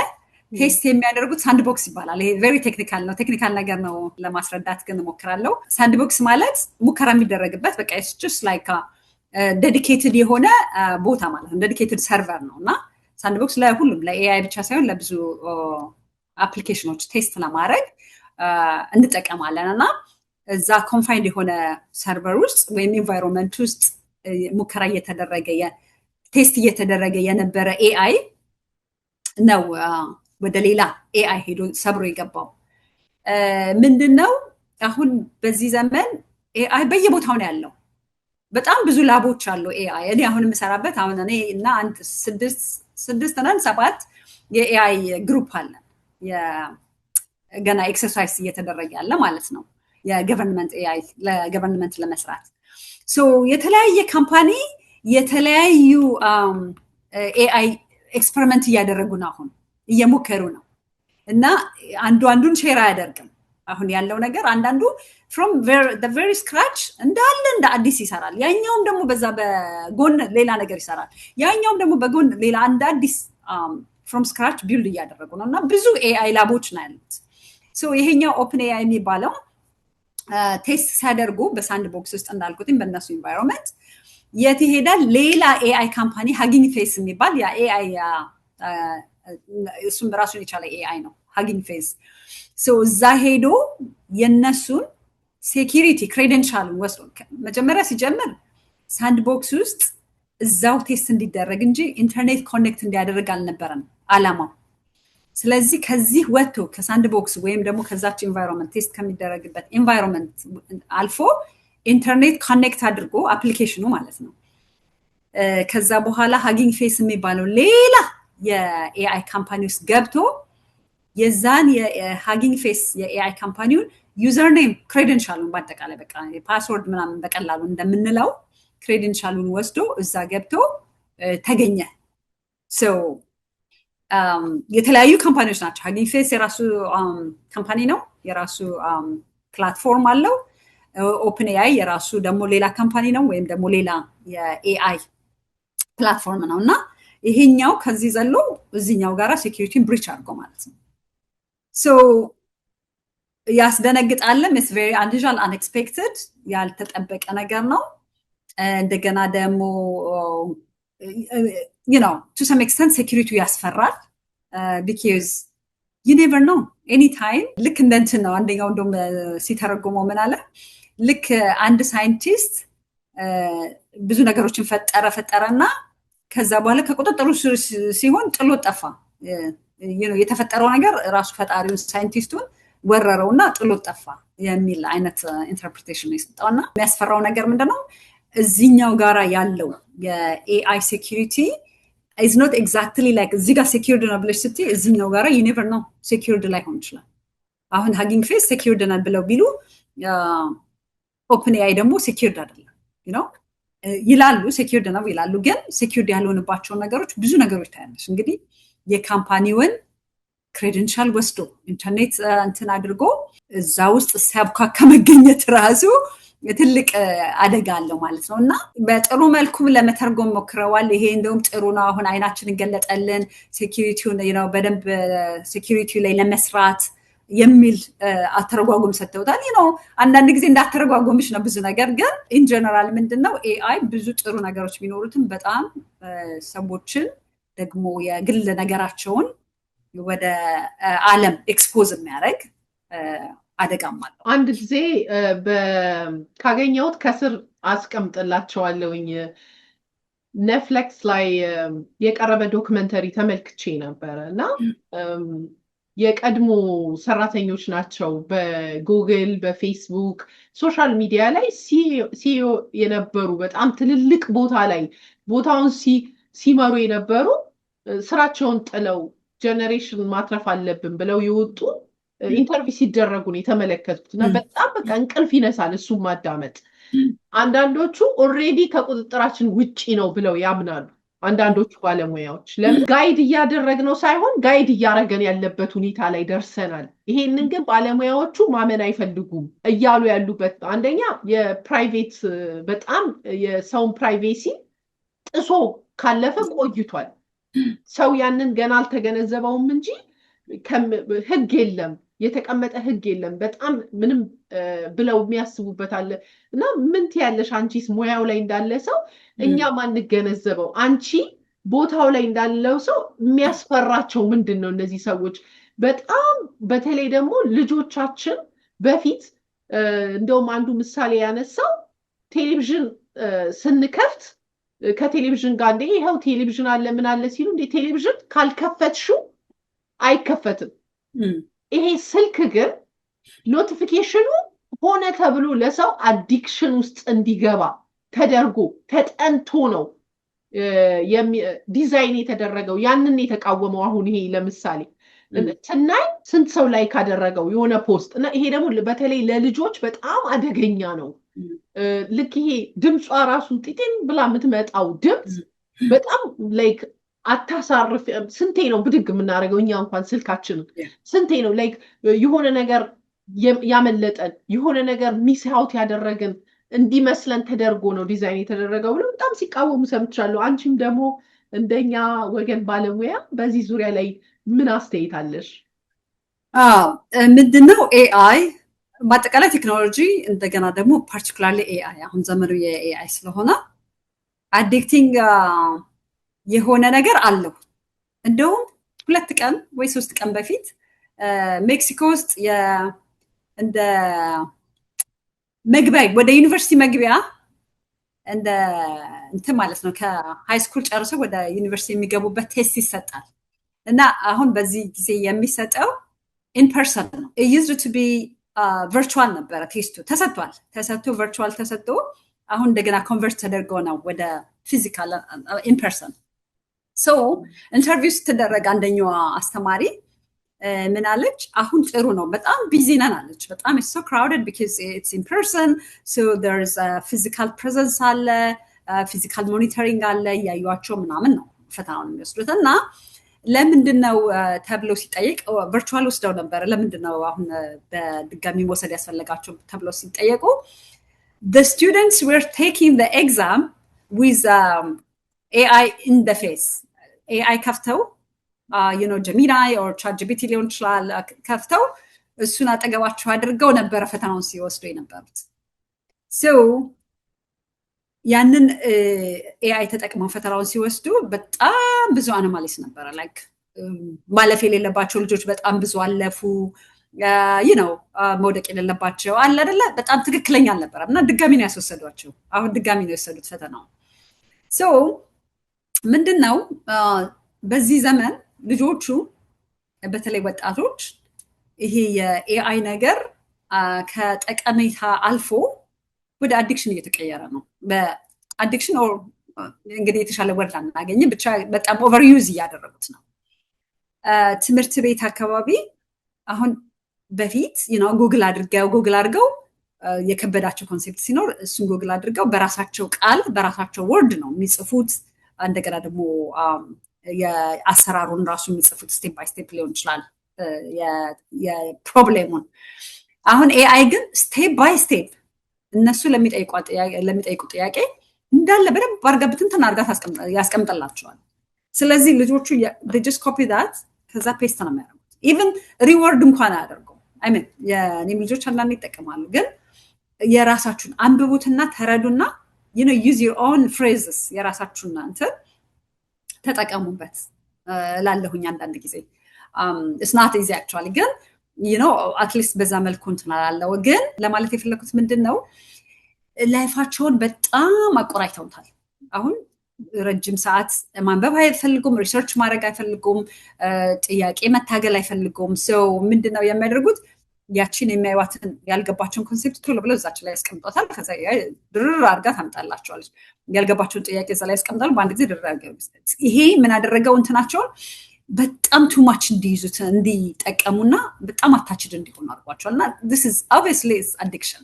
Speaker 3: ቴስት የሚያደርጉት ሳንድቦክስ ይባላል ይሄ very ቴክኒካል ነገር ነው ለማስረዳት ግን እሞክራለሁ ሳንድቦክስ ማለት ሙከራ የሚደረግበት በቃ it's just like dedicated የሆነ ቦታ ማለት ነው dedicated server ነውና ሳንድቦክስ ለሁሉም ለኤአይ ብቻ ሳይሆን ለብዙ አፕሊኬሽኖች ቴስት ለማድረግ እንጠቀማለንና እዛ ኮንፋይንድ የሆነ ሰርቨር ውስጥ ወይም ኢንቫይሮንመንት ውስጥ ሙከራ ቴስት እየተደረገ የነበረ ኤአይ ነው ወደ ሌላ ኤአይ ሄዶ ሰብሮ የገባው ምንድነው አሁን በዚህ ዘመን ኤአይ በየቦታው ነው ያለው በጣም ብዙ ላቦች አሉ ኤአይ እኔ አሁን የምሰራበት አሁን እኔ እና አንድ 7 የኤአይ ግሩፕ አለ ገና ኤክሰርሳይዝ እየተደረገ ያለ ማለት ነው የገቨርንመንት ኤአይ ለገቨርንመንት ለመስራት ሶ የተለያየ ካምፓኒ የተለያዩ ኤአይ ኤክስፐሪመንት እያደረጉ ነው አሁን እየሞከሩ ነው እና አንዱን ሼር አያደርግም አሁን ያለው ነገር አንዳንዱ from the very scratch እንዳለ እንደ አዲስ ይሰራል ያኛውም ደግሞ በዛ በጎን ሌላ ነገር ይሰራል ያኛውም ደግሞ በጎን ሌላ እንደ አዲስ from scratch build እያደረጉ ነውና ብዙ ኤአይ ላቦች ነው ያሉት ሶ ይሄኛው ኦፕን ኤአይ የሚባለው ቴስት ሲያደርጉ በሳንድ ቦክስ ውስጥ እንዳልኩትም በእነሱ ኢንቫይሮንመንት የት ይሄዳል ሌላ ኤአይ ካምፓኒ ሃጊንግ ፌስ የሚባል ያ ኤአይ እሱም በራሱ የቻለ ኤአይ ነው ሃጊንግ ፌስ ሶ እዛ ሄዶ የነሱን ሴኩሪቲ ክሬደንሻልን ወስዶ መጀመሪያ ሲጀምር ሳንድ ቦክስ ውስጥ እዛው ቴስት እንዲደረግ እንጂ ኢንተርኔት ኮኔክት እንዲያደርግ አልነበረም አላማው ስለዚህ ከዚህ ወጥቶ ከሳንድ ቦክስ ወይም ደግሞ ከዛች ኢንቫይሮንመንት ቴስት ከሚደረግበት ኢንቫይሮንመንት አልፎ ኢንተርኔት ኮኔክት አድርጎ አፕሊኬሽኑ ማለት ነው ከዛ በኋላ ሃጊንግ ፌስ የሚባለው ሌላ የኤአይ ካምፓኒ ውስጥ ገብቶ የዛን የሃጊንግ ፌስ የኤአይ ካምፓኒውን ዩዘርኔም ክሬደንሻሉን በአጠቃላይ በቃ ፓስወርድ ምናምን በቀላሉ እንደምንለው ክሬደንሻሉን ወስዶ እዛ ገብቶ ተገኘ። የተለያዩ ካምፓኒዎች ናቸው። ሃጊንግ ፌስ የራሱ ካምፓኒ ነው፣ የራሱ ፕላትፎርም አለው። ኦፕን ኤአይ የራሱ ደግሞ ሌላ ካምፓኒ ነው፣ ወይም ደግሞ ሌላ የኤአይ ፕላትፎርም ነው። እና ይሄኛው ከዚህ ዘሎ እዚህኛው ጋራ ሴኪሪቲን ብሪች አድርጎ ማለት ነው። ያስደነግጣለም። ኢትስ ቬሪ አንዩዥዋል አንኤክስፔክትድ፣ ያልተጠበቀ ነገር ነው። እንደገና ደግሞ to some extent ሴኪሪቲው ያስፈራል። because you never know anytime ልክ እንደንትን ነው። አንደኛው እንደውም ሲተረጉመው ምን አለ፣ ልክ አንድ ሳይንቲስት ብዙ ነገሮችን ፈጠረና ከዛ በኋላ ከቁጥጥሩ ሲሆን ጥሎ ጠፋ። የተፈጠረው ነገር ራሱ ፈጣሪውን ሳይንቲስቱን ወረረውና ጥሎ ጠፋ የሚል አይነት ኢንተርፕሪቴሽን ነው የሰጠውና የሚያስፈራው ነገር ምንድነው? እዚህኛው ጋራ ያለው የኤአይ ሴኪሪቲ is not exactly like እዚህ ጋር secured ነው ብለሽ ስትይ እዚህኛው ጋራ you never know secured ላይሆን ይችላል። አሁን ሃጊንግ ፌስ secured ነው ብለው ቢሉ ኦፕን ኤአይ ደግሞ secured አይደለም ይላሉ፣ secured ነው ይላሉ። ግን secured ያልሆነባቸው ነገሮች ብዙ ነገሮች ታያለሽ። እንግዲህ የካምፓኒውን ክሬደንሻል ወስዶ ኢንተርኔት እንትን አድርጎ እዛ ውስጥ ሲያብካካ መገኘት ራሱ ትልቅ አደጋ አለው ማለት ነው። እና በጥሩ መልኩም ለመተርጎም ሞክረዋል። ይሄ እንደውም ጥሩ ነው፣ አሁን አይናችንን ገለጠልን፣ ሴኪሪቲውን በደንብ ሴኪሪቲው ላይ ለመስራት የሚል አተረጓጎም ሰጥተውታል። አንዳንድ ጊዜ እንዳተረጓጎምሽ ነው ብዙ ነገር። ግን ኢን ጀነራል ምንድነው ኤአይ ብዙ ጥሩ ነገሮች ቢኖሩትም በጣም ሰዎችን ደግሞ የግል ነገራቸውን ወደ ዓለም ኤክስፖዝ የሚያደርግ አደጋም አለው።
Speaker 2: አንድ ጊዜ ካገኘሁት ከስር አስቀምጥላቸዋለሁኝ ኔትፍሊክስ ላይ የቀረበ ዶክመንተሪ ተመልክቼ ነበረ እና የቀድሞ ሰራተኞች ናቸው በጉግል በፌስቡክ ሶሻል ሚዲያ ላይ ሲኢኦ የነበሩ በጣም ትልልቅ ቦታ ላይ ቦታውን ሲመሩ የነበሩ ስራቸውን ጥለው ጀነሬሽን ማትረፍ አለብን ብለው የወጡ ኢንተርቪው ሲደረጉ ነው የተመለከቱት እና በጣም በቃ እንቅልፍ ይነሳል እሱም ማዳመጥ። አንዳንዶቹ ኦልሬዲ ከቁጥጥራችን ውጪ ነው ብለው ያምናሉ። አንዳንዶቹ ባለሙያዎች ለምን ጋይድ እያደረግነው ሳይሆን ጋይድ እያደረገን ያለበት ሁኔታ ላይ ደርሰናል፣ ይሄንን ግን ባለሙያዎቹ ማመን አይፈልጉም እያሉ ያሉበት። አንደኛ የፕራይቬት በጣም የሰውን ፕራይቬሲ ጥሶ ካለፈ ቆይቷል። ሰው ያንን ገና አልተገነዘበውም እንጂ ህግ የለም፣ የተቀመጠ ህግ የለም። በጣም ምንም ብለው የሚያስቡበት አለ እና ምን ትያለሽ አንቺስ ሙያው ላይ እንዳለ ሰው እኛ ማንገነዘበው አንቺ ቦታው ላይ እንዳለው ሰው የሚያስፈራቸው ምንድን ነው? እነዚህ ሰዎች በጣም በተለይ ደግሞ ልጆቻችን በፊት እንደውም አንዱ ምሳሌ ያነሳው ቴሌቪዥን ስንከፍት ከቴሌቪዥን ጋር እንደ ይሄው ቴሌቪዥን አለ ምን አለ ሲሉ እንደ ቴሌቪዥን ካልከፈትሽው አይከፈትም። ይሄ ስልክ ግን ኖቲፊኬሽኑ ሆነ ተብሎ ለሰው አዲክሽን ውስጥ እንዲገባ ተደርጎ ተጠንቶ ነው ዲዛይን የተደረገው። ያንን የተቃወመው አሁን ይሄ ለምሳሌ ትናይ ስንት ሰው ላይ ካደረገው የሆነ ፖስት እና ይሄ ደግሞ በተለይ ለልጆች በጣም አደገኛ ነው። ልክ ይሄ ድምጿ ራሱ ጢጢን ብላ የምትመጣው ድምፅ በጣም ላይክ አታሳርፍ። ስንቴ ነው ብድግ የምናደርገው እኛ እንኳን ስልካችንን ስንቴ ነው ላይክ የሆነ ነገር ያመለጠን የሆነ ነገር ሚስ አውት ያደረግን እንዲመስለን ተደርጎ ነው ዲዛይን የተደረገው ብለው በጣም ሲቃወሙ ሰምቻለሁ። አንቺም ደግሞ እንደኛ ወገን ባለሙያ በዚህ ዙሪያ ላይ ምን አስተያየት አለሽ?
Speaker 3: ምንድነው ኤአይ በአጠቃላይ ቴክኖሎጂ እንደገና ደግሞ ፓርቲኩላርሊ ኤአይ አሁን ዘመኑ የኤአይ ስለሆነ አዲክቲንግ የሆነ ነገር አለው። እንደውም 2 ቀን ወይ 3 ቀን በፊት ሜክሲኮ ውስጥ እንደ መግቢያ ወደ ዩኒቨርሲቲ መግቢያ እንደ እንትን ማለት ነው ከሃይ ስኩል ጨርሰው ወደ ዩኒቨርሲቲ የሚገቡበት ቴስት ይሰጣል እና አሁን በዚህ ጊዜ የሚሰጠው ኢን ፐርሰን ነው። it used to be ቨርቹዋል ነበረ ቴስቱ ተሰጥቶ ቨርቹዋል ተሰጥቶ አሁን እንደገና ኮንቨርት ተደርጎ ነው ወደ ፊዚካል ኢን ፐርሰን። ሶ ኢንተርቪው ስትደረግ አንደኛዋ አስተማሪ ምን አለች አሁን ጥሩ ነው በጣም ቢዚ ነን አለች በጣም it's so crowded because it's in person so there's a physical presence አለ physical monitoring አለ ያዩዋቸው ምናምን ነው ፈተናውን የሚወስዱትና ለምንድነው ተብሎ ሲጠይቅ ቨርቹዋል ወስደው ነበር ለምንድነው አሁን በድጋሚ ወሰድ ያስፈልጋቸው ተብሎ ሲጠየቁ the students were taking the exam with AI in the face AI ከፍተው you know Gemini or ChatGPT ሊሆን ይችላል ከፍተው እሱን አጠገባቸው አድርገው ነበር ፈተናውን ሲወስዱ የነበሩት so ያንን AI ተጠቅመው ፈተናውን ሲወስዱ በጣም ብዙ አኖማሊስ ነበር like ማለፍ የሌለባቸው ልጆች በጣም ብዙ አለፉ you know መውደቅ የሌለባቸው አለ አይደለ በጣም ትክክለኛ አልነበረም እና ድጋሚ ነው ያስወሰዷቸው አሁን ድጋሚ ነው የወሰዱት ፈተናው so ምንድነው በዚህ ዘመን ልጆቹ በተለይ ወጣቶች ይሄ የኤአይ ነገር ከጠቀሜታ አልፎ ወደ አዲክሽን እየተቀየረ ነው በአዲክሽን ኦር እንግዲህ የተሻለ ወርድ አናገኝ ብቻ በጣም ኦቨርዩዝ እያደረጉት ነው ትምህርት ቤት አካባቢ አሁን በፊት you know ጉግል አድርገው የከበዳቸው ኮንሴፕት ሲኖር እሱን ጉግል አድርገው በራሳቸው ቃል በራሳቸው ወርድ ነው የሚጽፉት እንደገና ደግሞ የአሰራሩን ራሱ የሚጽፉት ስቴፕ ባይ ስቴፕ ሊሆን ይችላል የፕሮብሌሙን አሁን ኤአይ ግን ስቴፕ ባይ ስቴፕ እነሱ ለሚጠይቁ ጥያቄ እንዳለ በደንብ አርጋብትን ተናርጋት ያስቀምጥላቸዋል ስለዚህ ልጆቹ they just copy that ከዛ ፔስት ነው የሚያደርጉት even ሪዋርድ እንኳን አያደርጉም I mean የኔም ልጆች አንዳንዴ ይጠቀማሉ ግን የራሳችሁን አንብቡትና ተረዱና you know use your own phrases የራሳችሁን እንትን ተጠቀሙበት ላለሁኝ አንዳንድ ጊዜ it's not easy actually ግን you know at least በዛ መልኩ እንትናላለው ግን ለማለት የፈለኩት ምንድነው ላይፋቸውን በጣም አቆራይተውታል አሁን ረጅም ሰዓት ማንበብ አይፈልጉም ሪሰርች ማድረግ አይፈልጉም ጥያቄ መታገል አይፈልጉም so ምንድነው የሚያደርጉት ያቺን የሚያዩዋትን ያልገባቸውን ኮንሴፕት ቶሎ ብለው እዛች ላይ ያስቀምጣታል ከዛ ድርር አድርጋ ታምጣላቸዋለች ያልገባቸውን ጥያቄ እዛ ላይ ያስቀምጣሉ በአንድ ጊዜ ድርር አድርገው ይሄ ምን አደረገው እንትናቸውን በጣም too much እንዲይዙት እንዲጠቀሙና በጣም አታችድ እንዲሆኑ አድርጓቸዋልና this is obviously is addiction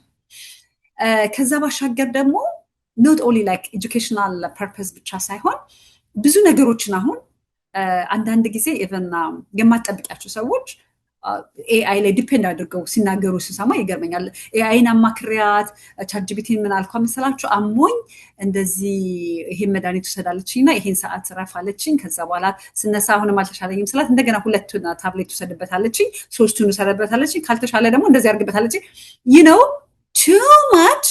Speaker 3: ከዛ ባሻገር ደግሞ not only like educational purpose ብቻ ሳይሆን ብዙ ነገሮችን አሁን አንዳንድ ጊዜ even የማትጠብቂያቸው ሰዎች AI ላይ ዲፔንድ አድርገው ሲናገሩ ሲሰማ ይገርመኛል AIን አማክሪያት ChatGPT ምን አልኳ መሰላችሁ አሞኝ እንደዚህ ይሄ መድኃኒት ወሰዳለችኝና ይሄን ሰዓት ረፋለችኝ ከዛ በኋላ ስነሳ አሁንም አልተሻለኝም ስላት እንደገና ሁለቱን ታብሌት ወሰደበታለችኝ ሶስቱን ወሰደበታለችኝ ካልተሻለ ደግሞ እንደዚህ አድርገበታለችኝ you know too much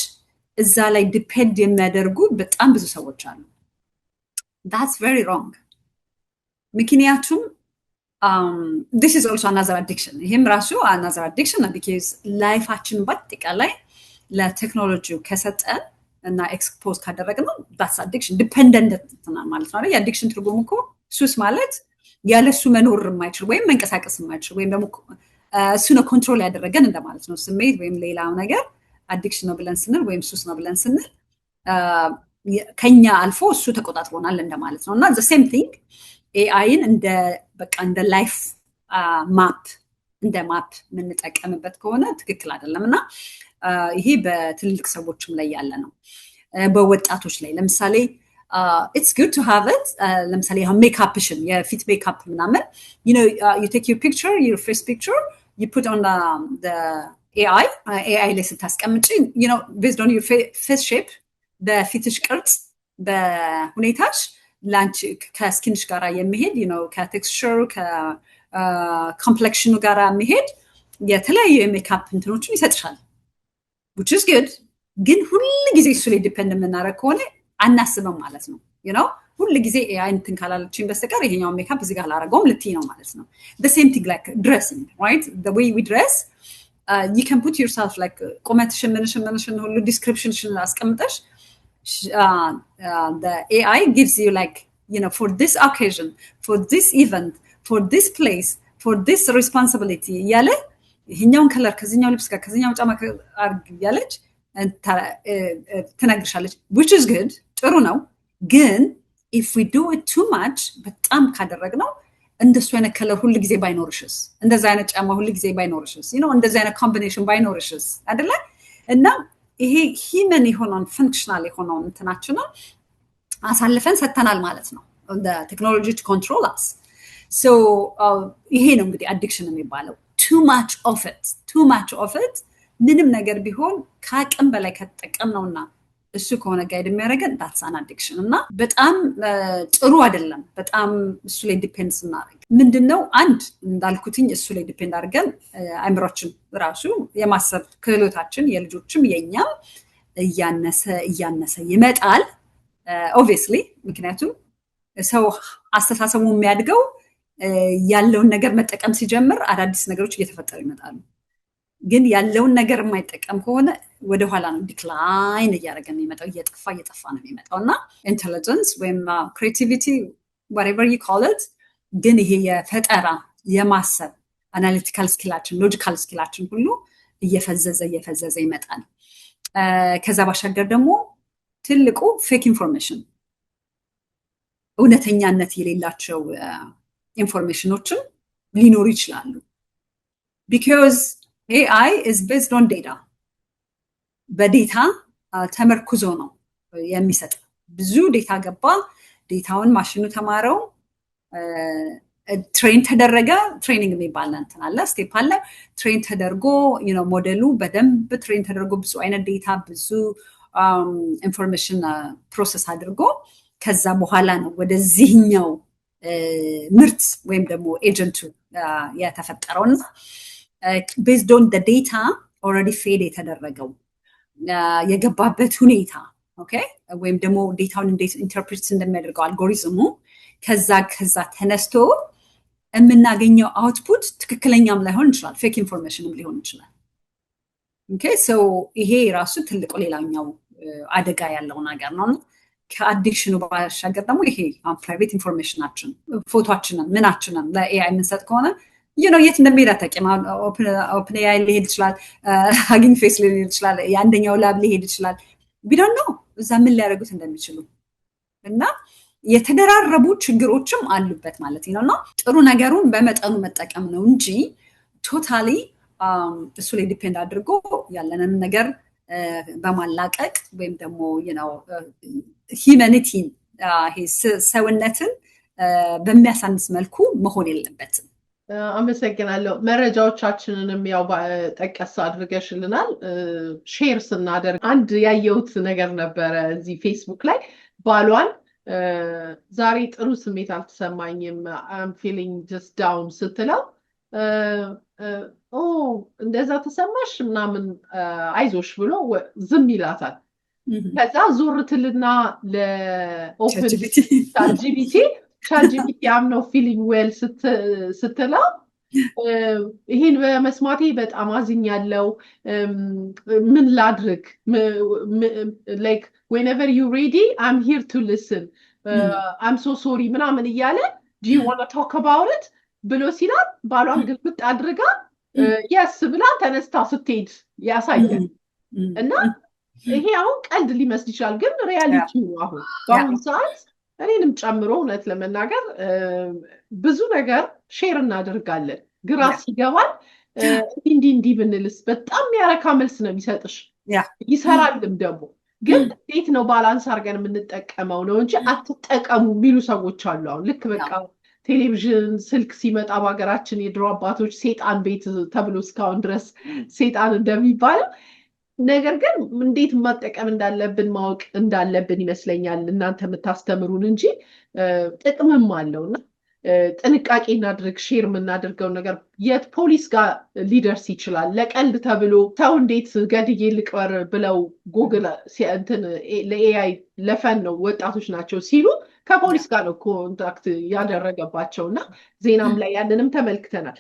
Speaker 3: እዛ ላይ ዲፔንድ የሚያደርጉ በጣም ብዙ ሰዎች አሉ that's very wrong ምክንያቱም this is also another addiction ይሄም ራሱ another addiction because ላይፋችን በአጠቃላይ ለቴክኖሎጂ ከሰጠን እና ኤክስፖዝ ካደረግነው that's addiction dependent ማለት ነው የአዲክሽን ትርጉሙ እኮ ሱስ ማለት ያለሱ መኖር የማይችል ወይም መንቀሳቀስ የማይችል ወይም ደግሞ እሱ ነው ኮንትሮል ያደረገን እንደማለት ነው ስሜት ወይም ሌላው ነገር አዲክሽን ነው ብለን ስንል ወይም ሱስ ነው ብለን ስንል ከኛ አልፎ እሱ ተቆጣጥሮናል እንደማለት ነውና the same thing AIን እንደ ላይፍ ማፕ እንደ ማፕ ምንጠቀምበት ከሆነ ትክክል አይደለምና ይሄ በትልልቅ ሰዎችም ላይ ያለ ነው በወጣቶች ላይ ለምሳሌ it's good to have it ለምሳሌ ሜካፕሽን የፊት ሜካፕ ምናምን you know you take your picture your face picture you put on the AI ላይ ስታስቀምጪ you know based on your face shape በፊትሽ ቅርጽ በሁኔታሽ ላንች ከስኪንሽ ጋራ የሚሄድ you know ከቴክስቸር ከኮምፕሌክሽኑ ጋራ የሚሄድ የተለያየ የሜካፕ እንትኖችን ይሰጥሻል which is good ግን ሁሉ ጊዜ እሱ ላይ ዲፔንድ የምናደርግ ከሆነ አናስበም ማለት ነው you know ሁሉ ጊዜ AI እንትን ካላለችኝ በስተቀር ይሄኛው ሜካፕ እዚህ ጋር አላረጋውም ልትይ ነው ማለት ነው the same thing like dressing right the way we dress you can put yourself like ቁመትሽን ምንሽን ሁሉ ዲስክሪፕሽንሽን አስቀምጠሽ the AI gives you like you know for this occasion for this event for this place for this responsibility ያለ ይሄኛውን ከለር ከዚህኛው ልብስ ጋር ከዚህኛው ጫማ አርግ ያለች ተናግርሻለች which is good ጥሩ ነው ግን if we do it too much በጣም ካደረግነው እንደሱ አይነት ከለር ሁሉ ጊዜ ባይኖርሽስ እንደዛ አይነት ጫማ ሁሉ ጊዜ ባይኖርሽስ እንደዛ አይነት ኮምቢኔሽን ባይኖርሽስ አይደለ እና ይሄ ሂመን የሆነውን ፈንክሽናል የሆነውን እንትናችንን አሳልፈን ሰተናል ማለት ነው the technology to control us so ይሄ ነው እንግዲህ አዲክሽን የሚባለው too much of it ምንም ነገር ቢሆን ከአቅም በላይ ከተጠቀምነውና እሱ ከሆነ ጋይድ የሚያደርገን that's an addiction እና በጣም ጥሩ አይደለም በጣም እሱ ላይ ዲፔንድስ እናደርግ ምንድነው አንድ እንዳልኩትኝ እሱ ላይ ዲፔንድ አድርገን አይምሮችን ራሱ የማሰብ ክህሎታችን የልጆችም የኛም እያነሰ ይመጣል obviously ምክንያቱም ሰው አስተሳሰቡ የሚያድገው ያለውን ነገር መጠቀም ሲጀምር አዳዲስ ነገሮች እየተፈጠሩ ይመጣሉ ግን ያለውን ነገር የማይጠቀም ከሆነ ወደ ኋላ ነው ዲክላይን እያደረገ የሚመጣው እየጠፋ ነው የሚመጣውና ኢንተለጀንስ ወይም ክሬቲቪቲ whatever you call it ግን ይሄ የፈጠራ የማሰብ አናሊቲካል ስኪላችን ሎጂካል ስኪላችን ሁሉ እየፈዘዘ ይመጣል ከዛ ባሻገር ደግሞ ትልቁ ፌክ ኢንፎርሜሽን እውነተኛነት የሌላቸው ኢንፎርሜሽኖችን ሊኖሩ ይችላሉ because AI is based on data በዴታ ተመርኩዞ ነው የሚሰጥ ብዙ ዴታ ገባ ዴታውን ማሽኑ ተማረው ትሬን ተደረገ ትሬኒንግ የሚባል እንትን አለ ስቴፕ አለ ትሬን ተደርጎ ሞዴሉ በደንብ ትሬን ተደርጎ ብዙ አይነት ዴታ ብዙ ኢንፎርሜሽን ፕሮሰስ አድርጎ ከዛ በኋላ ነው ወደዚህኛው ምርት ወይም ደግሞ ኤጀንቱ የተፈጠረውና based on the data already fed የተደረገው የገባበት ሁኔታ ኦኬ ወይም ደግሞ ዴታውን እንዴት ኢንተርፕሬት እንደሚያደርገው አልጎሪዝሙ ከዛ ተነስቶ የምናገኘው አውትፑት ትክክለኛም ላይሆን ይችላል ፌክ ኢንፎርሜሽንም ሊሆን ይችላል ኦኬ ሶ ይሄ ራሱ ትልቁ ሌላኛው አደጋ ያለው ነገር ነው ከአዲክሽኑ ባሻገር ደግሞ ይሄ ፕራይቬት ኢንፎርሜሽናችን ፎቶአችንን ምናችንን ለኤአይ የምንሰጥ ከሆነ የት እንደሚሄድ አታውቂም ኦፕን ኤአይ ሊሄድ ይችላል ሀጊንግ ፌስ ሊሄድ ይችላል የአንደኛው ላብ ሊሄድ ይችላል ቢዶን ነው እዛ ምን ሊያደርጉት እንደሚችሉ እና የተደራረቡ ችግሮችም አሉበት ማለት ነውና ጥሩ ነገሩን በመጠኑ መጠቀም ነው እንጂ ቶታሊ እሱ ላይ ዲፔንድ አድርጎ ያለንን ነገር በማላቀቅ ወይም ደግሞ ሂዩማኒቲን ሰውነትን በሚያሳንስ መልኩ መሆን የለበትም
Speaker 2: አመሰግናለሁ መረጃዎቻችንንም ያው ጠቀስ አድርገሽልናል ሼር ስናደርግ አንድ ያየሁት ነገር ነበረ እዚህ ፌስቡክ ላይ ባሏን ዛሬ ጥሩ ስሜት አልተሰማኝም I'm feeling just down ስትለው እንደዛ ተሰማሽ ምናምን አይዞሽ ብሎ ዝም ይላታል ከዛ ዞር ትልና ለኦፕን ChatGPT I'm not feeling well ስትለው ይሄን በመስማቴ በጣም አዝኛለሁ ምን ላድርግ like whenever you ready I'm here to listen I'm so sorry ምናምን እያለ do you want to talk about it ብሎ ሲላት ባሏን ግልብጥ አድርጋ yes ብላ ተነስታ ስትሄድ ያሳያል እና ይሄ አሁን ቀልድ ሊመስል ይችላል ግን ሪያሊቲ ነው አሁን በአሁኑ ሰዓት እኔንም ጨምሮ እውነት ለመናገር ብዙ ነገር ሼር እናደርጋለን ግራ ሲገባል እንዲህ ብንልስ በጣም ያረካ መልስ ነው የሚሰጥሽ ይሰራልም ደግሞ ግን እንዴት ነው ባላንስ አድርገን የምንጠቀመው ነው እንጂ አትጠቀሙ የሚሉ ሰዎች አሉ አሁን ልክ በቃ ቴሌቪዥን ስልክ ሲመጣ በሀገራችን የድሮ አባቶች ሴጣን ቤት ተብሎ እስካሁን ድረስ ሴጣን እንደሚባለው ነገር ግን እንዴት መጠቀም እንዳለብን ማወቅ እንዳለብን ይመስለኛል እናንተ የምታስተምሩን እንጂ ጥቅምም አለውና ጥንቃቄ እናድርግ ሼር የምናደርገው ነገር የት ፖሊስ ጋር ሊደርስ ይችላል ለቀልድ ተብሎ ተው እንዴት ገድዬ ልቅበር ብለው ጉግል እንትን ለኤአይ ለፈን ነው ወጣቶች ናቸው ሲሉ ከፖሊስ ጋር ነው ኮንታክት ያደረገባቸውና ዜናም ላይ ያንንም ተመልክተናል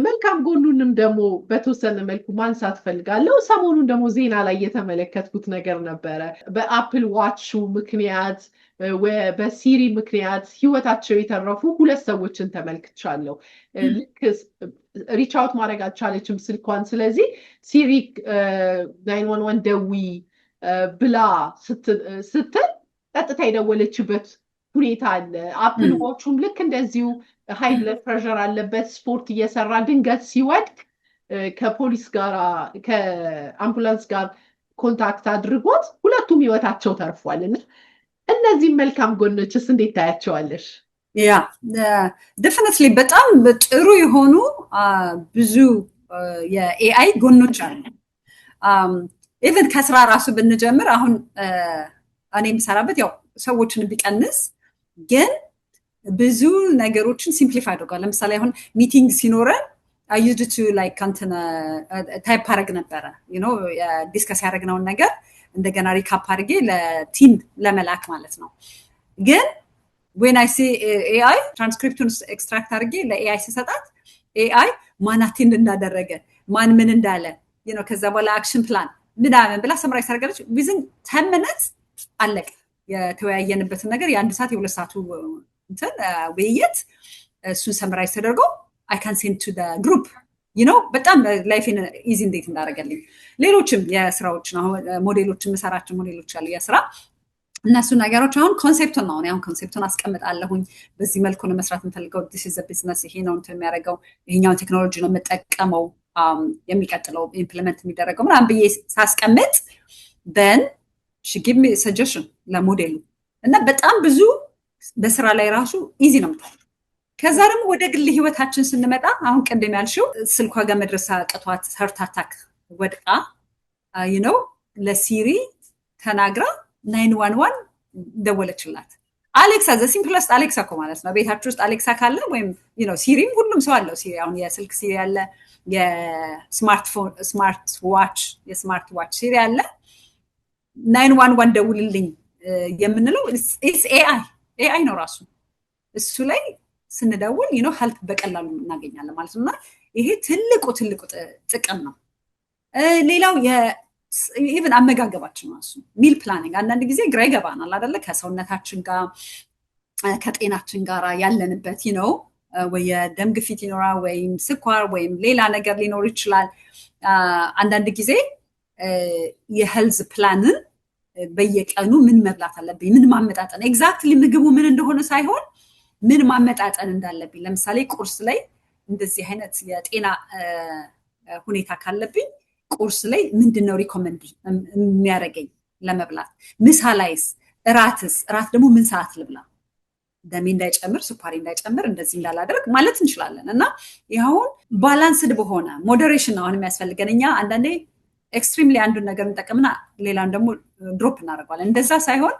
Speaker 2: መልካም ጎኑንም ደግሞ በተወሰነ መልኩ ማንሳት ፈልጋለሁ ሰሞኑን ደግሞ ዜና ላይ የተመለከትኩት ነገር ነበረ በአፕል ዋቹ ምክንያት በሲሪ ምክንያት ህይወታቸው የተረፉ ሁለት ሰዎችን ተመልክቻለሁ ልክ ሪች አውት ማድረግ አልቻለችም ስልኳን ስለዚህ ሲሪ 911 ደዊ ብላ ስትል ቀጥታ የደወለችበት ሁኔታ አለ። አፕል ዋቹም ልክ እንደዚሁ ሃይ ብለድ ፕሬሸር አለበት፣ ስፖርት እየሰራ ድንገት ሲወድቅ ከፖሊስ ጋር ከአምቡላንስ ጋር ኮንታክት አድርጎት ሁለቱም ህይወታቸው ተርፏል። እና እነዚህ መልካም ጎኖችስ እንዴት ታያቸዋለሽ?
Speaker 3: ያ ዴፊኒትሊ በጣም ጥሩ የሆኑ ብዙ የኤአይ ጎኖች አሉ። ኢቨን ከስራ ራሱ ብንጀምር አሁን እኔ የምሰራበት ያው ሰዎችን ቢቀንስ ግን ብዙ ነገሮችን ሲምፕሊፋይ አድርጓል። ለምሳሌ አሁን ሚቲንግ ሲኖረን I used to like ታይፕ አደረግ ነበረ ዲስከስ ያደረግነውን ነገር እንደገና ሪካፕ አድርጌ ለቲም ለመላክ ማለት ነው። ግን when I say AI ትራንስክሪፕቱን ኤክስትራክት አድርጌ ለኤአይ ሲሰጣት ኤአይ ማን አቴንድ እንዳደረገ ማን ምን እንዳለ ከዛ በኋላ አክሽን ፕላን ምናምን ብላ ሰምራይዝ ታደርጋለች። ዊዝን 10 minutes አለቀ። የተወያየንበትን ነገር የአንድ ሰዓት የሁለት ሰዓቱ ውይይት እሱን ሰምራይዝ ተደርጎ I can send to the group በጣም ላይፍን ኢዚ እንዴት እንዳደረገልኝ። ሌሎችም የስራዎችን አሁን ሞዴሎችን መሰራቸው ሞዴሎች አሉ የስራ እነሱ ነገሮች አሁን ኮንሴፕቱን ነው አሁን ኮንሴፕቱን አስቀምጣለሁኝ። በዚህ መልኩ ነው መስራት የምፈልገው። this is a business ይሄ ነው የሚያደርገው ይሄኛው ቴክኖሎጂ ነው የምጠቀመው የሚቀጥለው ኢምፕሊመንት የሚደረገው ምናምን ብዬ ሳስቀምጥ then she give me suggestion ለሞዴሉ እና በጣም ብዙ በስራ ላይ ራሱ ኢዚ ነው የምታደርገው። ከዛ ደግሞ ወደ ግል ህይወታችን ስንመጣ አሁን ቀደም ያልሽው ስልኳ ጋር መድረስ አቅቷት ሀርት አታክ ወድቃ ለሲሪ ተናግራ 911 ደወለችላት። አሌክሳ ዘ ሲምፕለስት አሌክሳ እኮ ማለት ነው። ቤታችሁ ውስጥ አሌክሳ ካለ ወይም ሲሪም ሁሉም ሰው አለው። ሲሪ አሁን የስልክ ሲሪ አለ፣ የስማርት ዋች ሲሪ አለ። 911 ደውልልኝ የምንለው ኤአይ ነው ራሱ። እሱ ላይ ስንደውል ሄልፕ በቀላሉ እናገኛለን ማለት ነውና ይሄ ትልቁ ጥቅም ነው። ሌላው ኢቭን አመጋገባችን ራሱ ሚል ፕላኒንግ አንዳንድ ጊዜ ግራ ይገባናል አይደለ? ከሰውነታችን ጋር ከጤናችን ጋር ያለንበት ወይ የደም ግፊት ይኖራል ወይም ስኳር ወይም ሌላ ነገር ሊኖር ይችላል። አንዳንድ ጊዜ የሄልዝ ፕላንን በየቀኑ ምን መብላት አለብኝ ምን ማመጣጠን ኤግዛክትሊ ምግቡ ምን እንደሆነ ሳይሆን ምን ማመጣጠን እንዳለብኝ። ለምሳሌ ቁርስ ላይ እንደዚህ አይነት የጤና ሁኔታ ካለብኝ ቁርስ ላይ ምንድነው ሪኮመንድ የሚያደርገኝ ለመብላት? ምሳ ላይስ እራት ደግሞ ምን ሰዓት ልብላ? ደሜ እንዳይጨምር ስኳሬ እንዳይጨምር እንደዚህ እንዳላደርግ ማለት እንችላለን። እና ይኸውን ባላንስድ በሆነ ሞዴሬሽን አሁን የሚያስፈልገን እኛ አንዳንዴ ኤክስትሪምሊ አንዱን ነገር እንጠቀምና ሌላን ደግሞ ድሮፕ እናደርገዋለን። እንደዛ ሳይሆን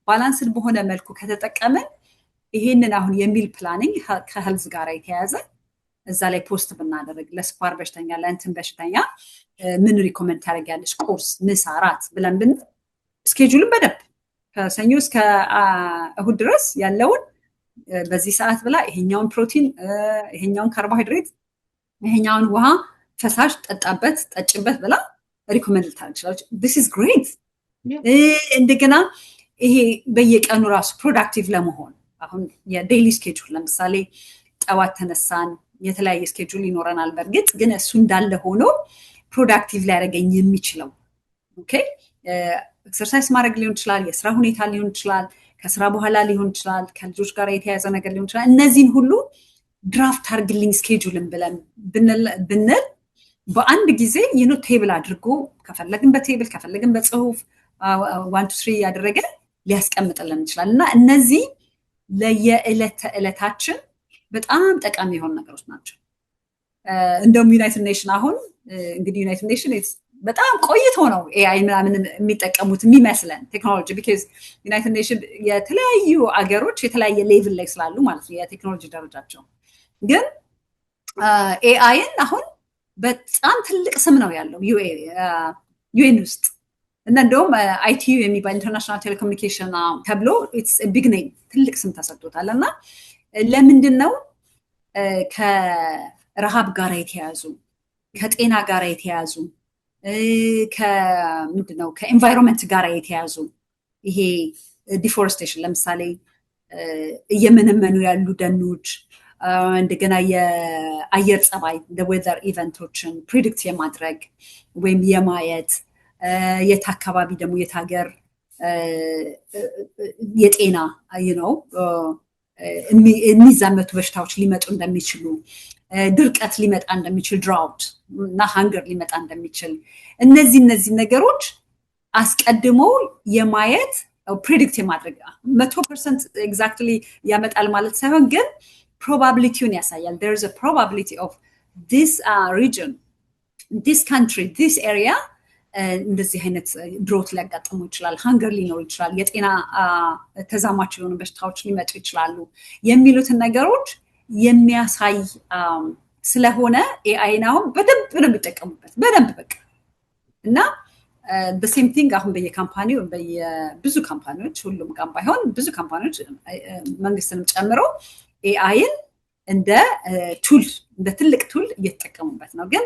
Speaker 3: ባላንስድ በሆነ መልኩ ከተጠቀምን ይሄንን አሁን የሚል ፕላኒንግ ከሄልዝ ጋር የተያያዘ እዛ ላይ ፖስት ብናደርግ ለስኳር በሽተኛ ለእንትን በሽተኛ ምን ሪኮመንድ ታደርጊያለሽ ቁርስ፣ ምሳ፣ ራት ብለን ስኬጁልን በደንብ ከሰኞ እስከ እሁድ ድረስ ያለውን በዚህ ሰዓት ብላ ይሄኛውን ፕሮቲን፣ ይሄኛውን ካርቦሃይድሬት፣ ይሄኛውን ውሃ ፈሳሽ ጠጭበት ብላ ሪኮመንድ ታደርጋለች። this is great። እንደገና ይሄ በየቀኑ ራሱ ፕሮዳክቲቭ ለመሆን አሁን የዴይሊ ስኬጁል ለምሳሌ ጠዋት ተነሳን የተለያየ ስኬጁል ይኖረናል። በእርግጥ ግን እሱ እንዳለ ሆኖ ፕሮዳክቲቭ ሊያደርገኝ የሚችለው ኤክሰርሳይዝ ማድረግ ሊሆን ይችላል፣ የስራ ሁኔታ ሊሆን ይችላል፣ ከስራ በኋላ ሊሆን ይችላል፣ ከልጆች ጋር የተያያዘ ነገር ሊሆን ይችላል። እነዚህን ሁሉ ድራፍት አድርግልኝ ስኬጁልን ብለን ብንል በአንድ ጊዜ ቴብል አድርጎ ከፈለግን በቴብል ከፈለግን በጽሁፍ 1 2 3 ያደረገ ሊያስቀምጥልን ይችላል። እና እነዚህ ለየዕለት ተዕለታችን በጣም ጠቃሚ የሆኑ ነገሮች ናቸው። እንደውም ዩናይትድ ኔሽን አሁን እንግዲህ ዩናይትድ ኔሽን በጣም ቆይቶ ነው ኤአይ ምናምን የሚጠቀሙት የሚመስለን ቴክኖሎጂ ቢካዝ ዩናይትድ ኔሽን የተለያዩ አገሮች የተለያየ ሌቭል ላይ ስላሉ ማለት ነው የቴክኖሎጂ ደረጃቸው። ግን ኤአይን አሁን በጣም ትልቅ ስም ነው ያለው ዩኤን ውስጥ እና እንደውም አይቲዩ የሚባል ኢንተርናሽናል ቴሌኮሙኒኬሽን ተብሎ ኢትስ ቢግ ኔም ትልቅ ስም ተሰጥቶታል። እና ለምንድን ነው ከረሃብ ጋር የተያዙ ከጤና ጋር የተያዙ ከምንድነው ከኤንቫይሮንመንት ጋር የተያዙ ይሄ ዲፎረስቴሽን ለምሳሌ እየመነመኑ ያሉ ደኖች እንደገና የአየር ጸባይ ዌዘር ኢቨንቶችን ፕሪዲክት የማድረግ ወይም የማየት የት አካባቢ ደግሞ የት ሀገር የጤና የሚዛመቱ በሽታዎች ሊመጡ እንደሚችሉ ድርቀት ሊመጣ እንደሚችል ድራውት እና ሃንገር ሊመጣ እንደሚችል እነዚህ ነገሮች አስቀድሞ የማየት ፕሬዲክት የማድረግ 100% ኤግዛክትሊ ያመጣል ማለት ሳይሆን ግን ፕሮባቢሊቲውን ያሳያል there is a probability of this region this country this area እንደዚህ አይነት ድሮት ሊያጋጥሙ ይችላል ሃንገር ሊኖር ይችላል የጤና ተዛማች የሆኑ በሽታዎች ሊመጡ ይችላሉ የሚሉትን ነገሮች የሚያሳይ ስለሆነ ኤአይ ነው በደንብ ነው የሚጠቀሙበት በደንብ በቃ እና the same thing አሁን በየካምፓኒው በየብዙ ካምፓኒዎች ሁሉም ጋር ባይሆን ብዙ ካምፓኒዎች መንግስትንም ጨምሮ ኤአይን እንደ ቱል እንደ ትልቅ ቱል እየተጠቀሙበት ነው ግን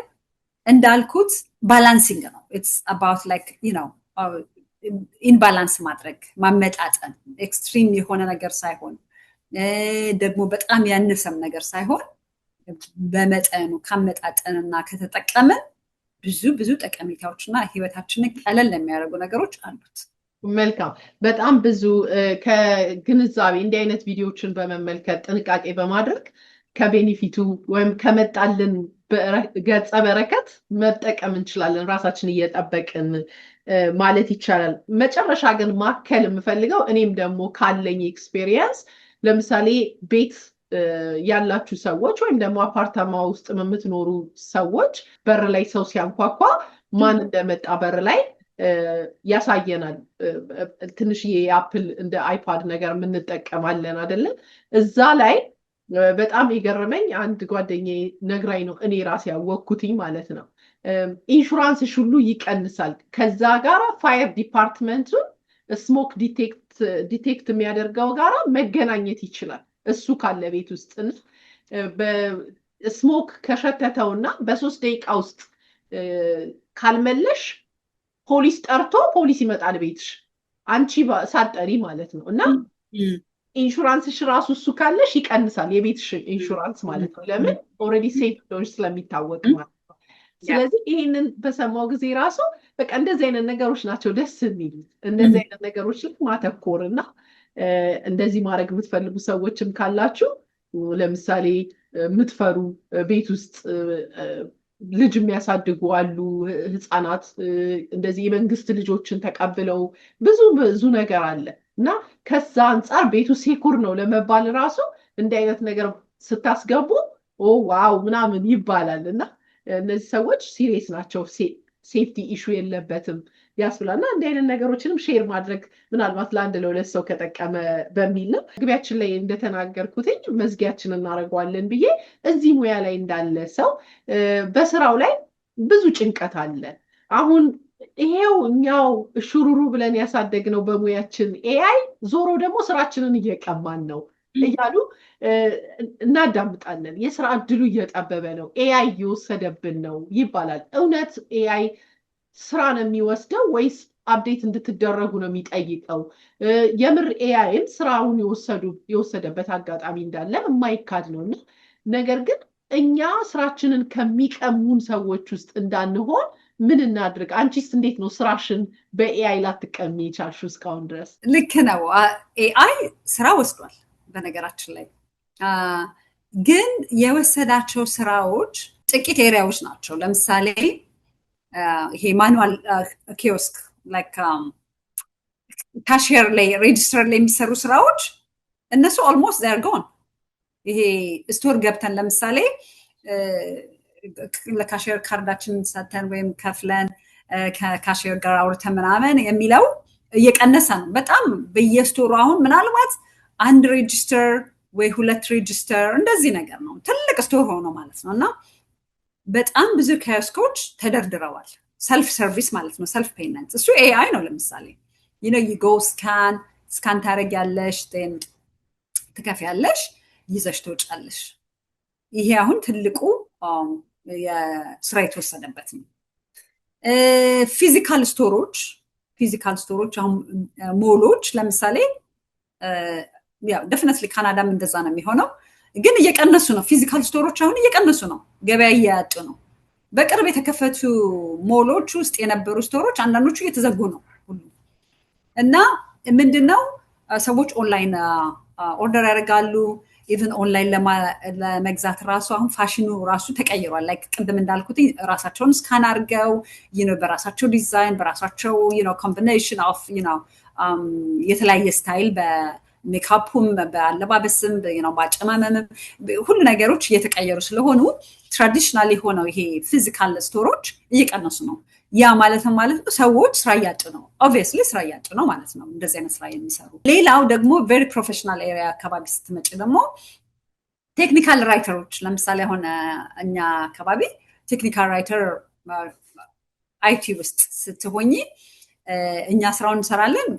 Speaker 3: እንዳልኩት ባላንሲንግ ነው it's about like ኢንባላንስ ማድረግ ማመጣጠን ኤክስትሪም የሆነ ነገር ሳይሆን ደግሞ በጣም ያነሰም ነገር ሳይሆን በመጠኑ ካመጣጠንና ከተጠቀመ ብዙ ጠቀሜታዎችና ህይወታችንን ቀለል የሚያደርጉ ነገሮች አሉት
Speaker 2: መልካም በጣም ብዙ ከግንዛቤ እንዲህ አይነት ቪዲዮዎችን በመመልከት ጥንቃቄ በማድረግ ከቤኒፊቱ ወይም ከመጣልን ገጸ በረከት መጠቀም እንችላለን ራሳችን እየጠበቅን ማለት ይቻላል መጨረሻ ግን ማከል የምፈልገው እኔም ደግሞ ካለኝ ኤክስፒሪየንስ ለምሳሌ ቤት ያላችሁ ሰዎች ወይም ደግሞ አፓርታማ ውስጥ የምትኖሩ ሰዎች በር ላይ ሰው ሲያንኳኳ ማን እንደመጣ በር ላይ ያሳየናል ትንሽዬ የአፕል እንደ አይፓድ ነገር የምንጠቀማለን አይደለ እዛ ላይ በጣም የገረመኝ አንድ ጓደኛዬ ነግራኝ ነው እኔ ራሴ ያወቅኩትኝ ማለት ነው ኢንሹራንስ ሁሉ ይቀንሳል ከዛ ጋራ ፋየር ዲፓርትመንቱን ስሞክ ዲቴክት የሚያደርገው ጋራ መገናኘት ይችላል እሱ ካለ ቤት ውስጥ በስሞክ ከሸተተውና በ3 ደቂቃ ውስጥ ካልመለሽ ፖሊስ ጠርቶ ፖሊስ ይመጣል ቤትሽ አንቺ ሳጠሪ ማለት ነው እና ኢንሹራንስሽ ራሱ እሱ ካለሽ ይቀንሳል የቤትሽ ኢንሹራንስ ማለት ነው ለምን ኦሬዲ ሴፍ ዶንት ስለሚታወቅ ማለት ነው ስለዚህ ይሄንን በሰማው ጊዜ ራሱ በቃ እንደዚህ አይነት ነገሮች ናቸው ደስ የሚሉት እንደዚህ አይነት ነገሮች ላይ ማተኮርና እንደዚህ ማድረግ የምትፈልጉ ሰዎችም ካላችሁ ለምሳሌ የምትፈሩ ቤት ውስጥ ልጅ የሚያሳድጉ አሉ ህፃናት እንደዚህ የመንግስት ልጆችን ተቀብለው ብዙ ነገር አለ እና ከዛ አንፃር ቤቱ ሴኩር ነው ለመባል ራሱ እንዲህ አይነት ነገር ስታስገቡ ዋው ምናምን ይባላል እና እነዚህ ሰዎች ሲሪየስ ናቸው ሴፍቲ ኢሹ የለበትም ያስብላልና እንዲህ አይነት ነገሮችንም ሼር ማድረግ ምናልባት ለአንድ ለሁለት ሰው ከጠቀመ በሚል ነው ግቢያችን ላይ እንደተናገርኩትኝ መዝጊያችን እናደርገዋለን ብዬ እዚህ ሙያ ላይ እንዳለ ሰው በስራው ላይ ብዙ ጭንቀት አለ አሁን ይሄው እኛው ሹሩሩ ብለን ያሳደግነው በሙያችን ኤአይ ዞሮ ደግሞ ስራችንን እየቀማን ነው እያሉ እናዳምጣለን የስራ እድሉ እየጠበበ ነው ኤአይ እየወሰደብን ነው ይባላል እውነት ኤአይ ስራን የሚወስደው ወይስ አፕዴት እንድትደረጉ ነው የሚጠይቀው የምር ኤአይን ስራውን የወሰደበት አጋጣሚ እንዳለ የማይካድ ነውና ነገር ግን እኛ ስራችንን ከሚቀሙን ሰዎች ውስጥ እንዳንሆን ምን እናድርግ አንቺስ እንዴት ነው ስራሽን በኤአይ ላትቀሚ የቻልሽው እስካሁን ድረስ
Speaker 3: ልክ ነው ኤአይ ስራ ወስዷል በነገራችን ላይ ግን የወሰዳቸው ስራዎች ጥቂት ኤሪያዎች ናቸው ለምሳሌ ይሄ ማኑዋል ኪዮስክ ላይክ ካሽየር ላይ ሬጂስተር ላይ የሚሰሩ ስራዎች እነሱ ኦልሞስት ዜር ጎን ይሄ ስቶር ገብተን ለምሳሌ ለካሽየር ካርዳችንን ሰተን ወይም ከፍለን ከካሽየር ጋር አውርተን ምናምን የሚለው እየቀነሰ ነው በጣም በየስቶሩ አሁን ምናልባት አንድ ሬጂስተር ወይ 2 ሬጂስተር እንደዚህ ነገር ነው ትልቅ ስቶር ሆኖ ማለት ነው እና በጣም ብዙ ኪዮስኮች ተደርድረዋል ሰልፍ ሰርቪስ ማለት ነው ሰልፍ ፔመንት እሱ ኤአይ ነው ለምሳሌ you go ስካን ታረጊያለሽ then ትከፍያለሽ ይዘሽ ትወጫለሽ ይሄ አሁን ትልቁ የስራ የተወሰደበት ነው ፊዚካል ስቶሮች አሁን ሞሎች ለምሳሌ ያው definitely ካናዳም እንደዛ ነው የሚሆነው ግን እየቀነሱ ነው ፊዚካል ስቶሮች አሁን እየቀነሱ ነው ገበያ እያጡ ነው በቅርብ የተከፈቱ ሞሎች ውስጥ የነበሩ ስቶሮች አንዳንዶቹ እየተዘጉ ነው ሁሉ እና ምንድነው ሰዎች ኦንላይን ኦርደር ያደርጋሉ ኢቭን ኦንላይን ለመግዛት ራሱ አሁን ፋሽኑ ራሱ ተቀይሯል ላይክ ቅድም እንዳልኩት ራሳቸውን ስካን አድርገው በራሳቸው ዲዛይን በራሳቸው ኮምቢኔሽን ኦፍ የተለያየ ስታይል በሜካፑም በአለባበስም በአጨማመምም ሁሉ ነገሮች እየተቀየሩ ስለሆኑ ትራዲሽናል የሆነው ይሄ ፊዚካል ስቶሮች እየቀነሱ ነው ያ ማለት ነው ሰዎች ስራ እያጡ ነው ኦብቪየስሊ ስራ እያጡ ነው ማለት ነው እንደዚህ አይነት ስራ የሚሰሩ ሌላው ደግሞ ቬሪ ፕሮፌሽናል ኤሪያ አካባቢ ስትመጪ ደግሞ ቴክኒካል ራይተሮች ለምሳሌ አሁን እኛ አካባቢ ቴክኒካል ራይተር አይቲ ውስጥ ስትሆኚ እኛ ስራውን እንሰራለን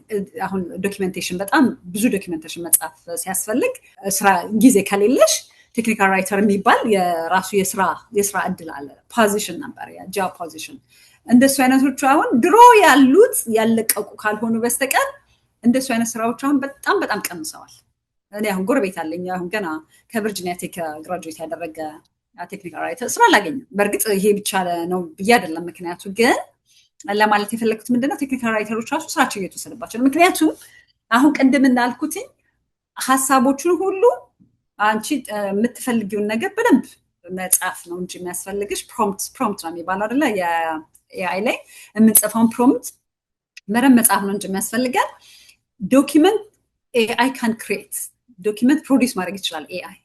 Speaker 3: አሁን ዶክመንቴሽን በጣም ብዙ ዶክመንቴሽን መጻፍ ሲያስፈልግ ስራ ጊዜ ከሌለሽ ቴክኒካል ራይተር የሚባል የራሱ የስራ እድል አለ ፖዚሽን ነበር ያ ጆብ ፖዚሽን እንደሱ አይነቶቹ አሁን ድሮ ያሉት ያለቀቁ ካልሆኑ በስተቀር እንደሱ አይነት ስራዎች አሁን በጣም ቀንሰዋል እኔ አሁን ጎረቤት አለኝ አሁን ገና ከቨርጂኒያ ቴክ ግራጁዌት ያደረገ ቴክኒካል ራይተር ስራ አላገኘም በእርግጥ ይሄ ብቻ ነው ብዬ አይደለም ምክንያቱ ግን ለማለት የፈለኩት ምንድነው ቴክኒካል ራይተሮች ራሱ ስራቸው እየተወሰደባቸው ምክንያቱም አሁን ቅድም እንዳልኩት ሐሳቦቹን ሁሉ አንቺ የምትፈልጊውን ነገር በደንብ መጻፍ ነው እንጂ የሚያስፈልግሽ ፕሮምፕት ነው የሚባለው አይደለ የኤአይ ላይ የምንጽፈውን ፕሮምፕት በደንብ መጻፍ ነው እንጂ የሚያስፈልጋል ዶክመንት ኤአይ ካን ክሬት ዶክመንት ፕሮዲውስ ማድረግ ይችላል ኤአይ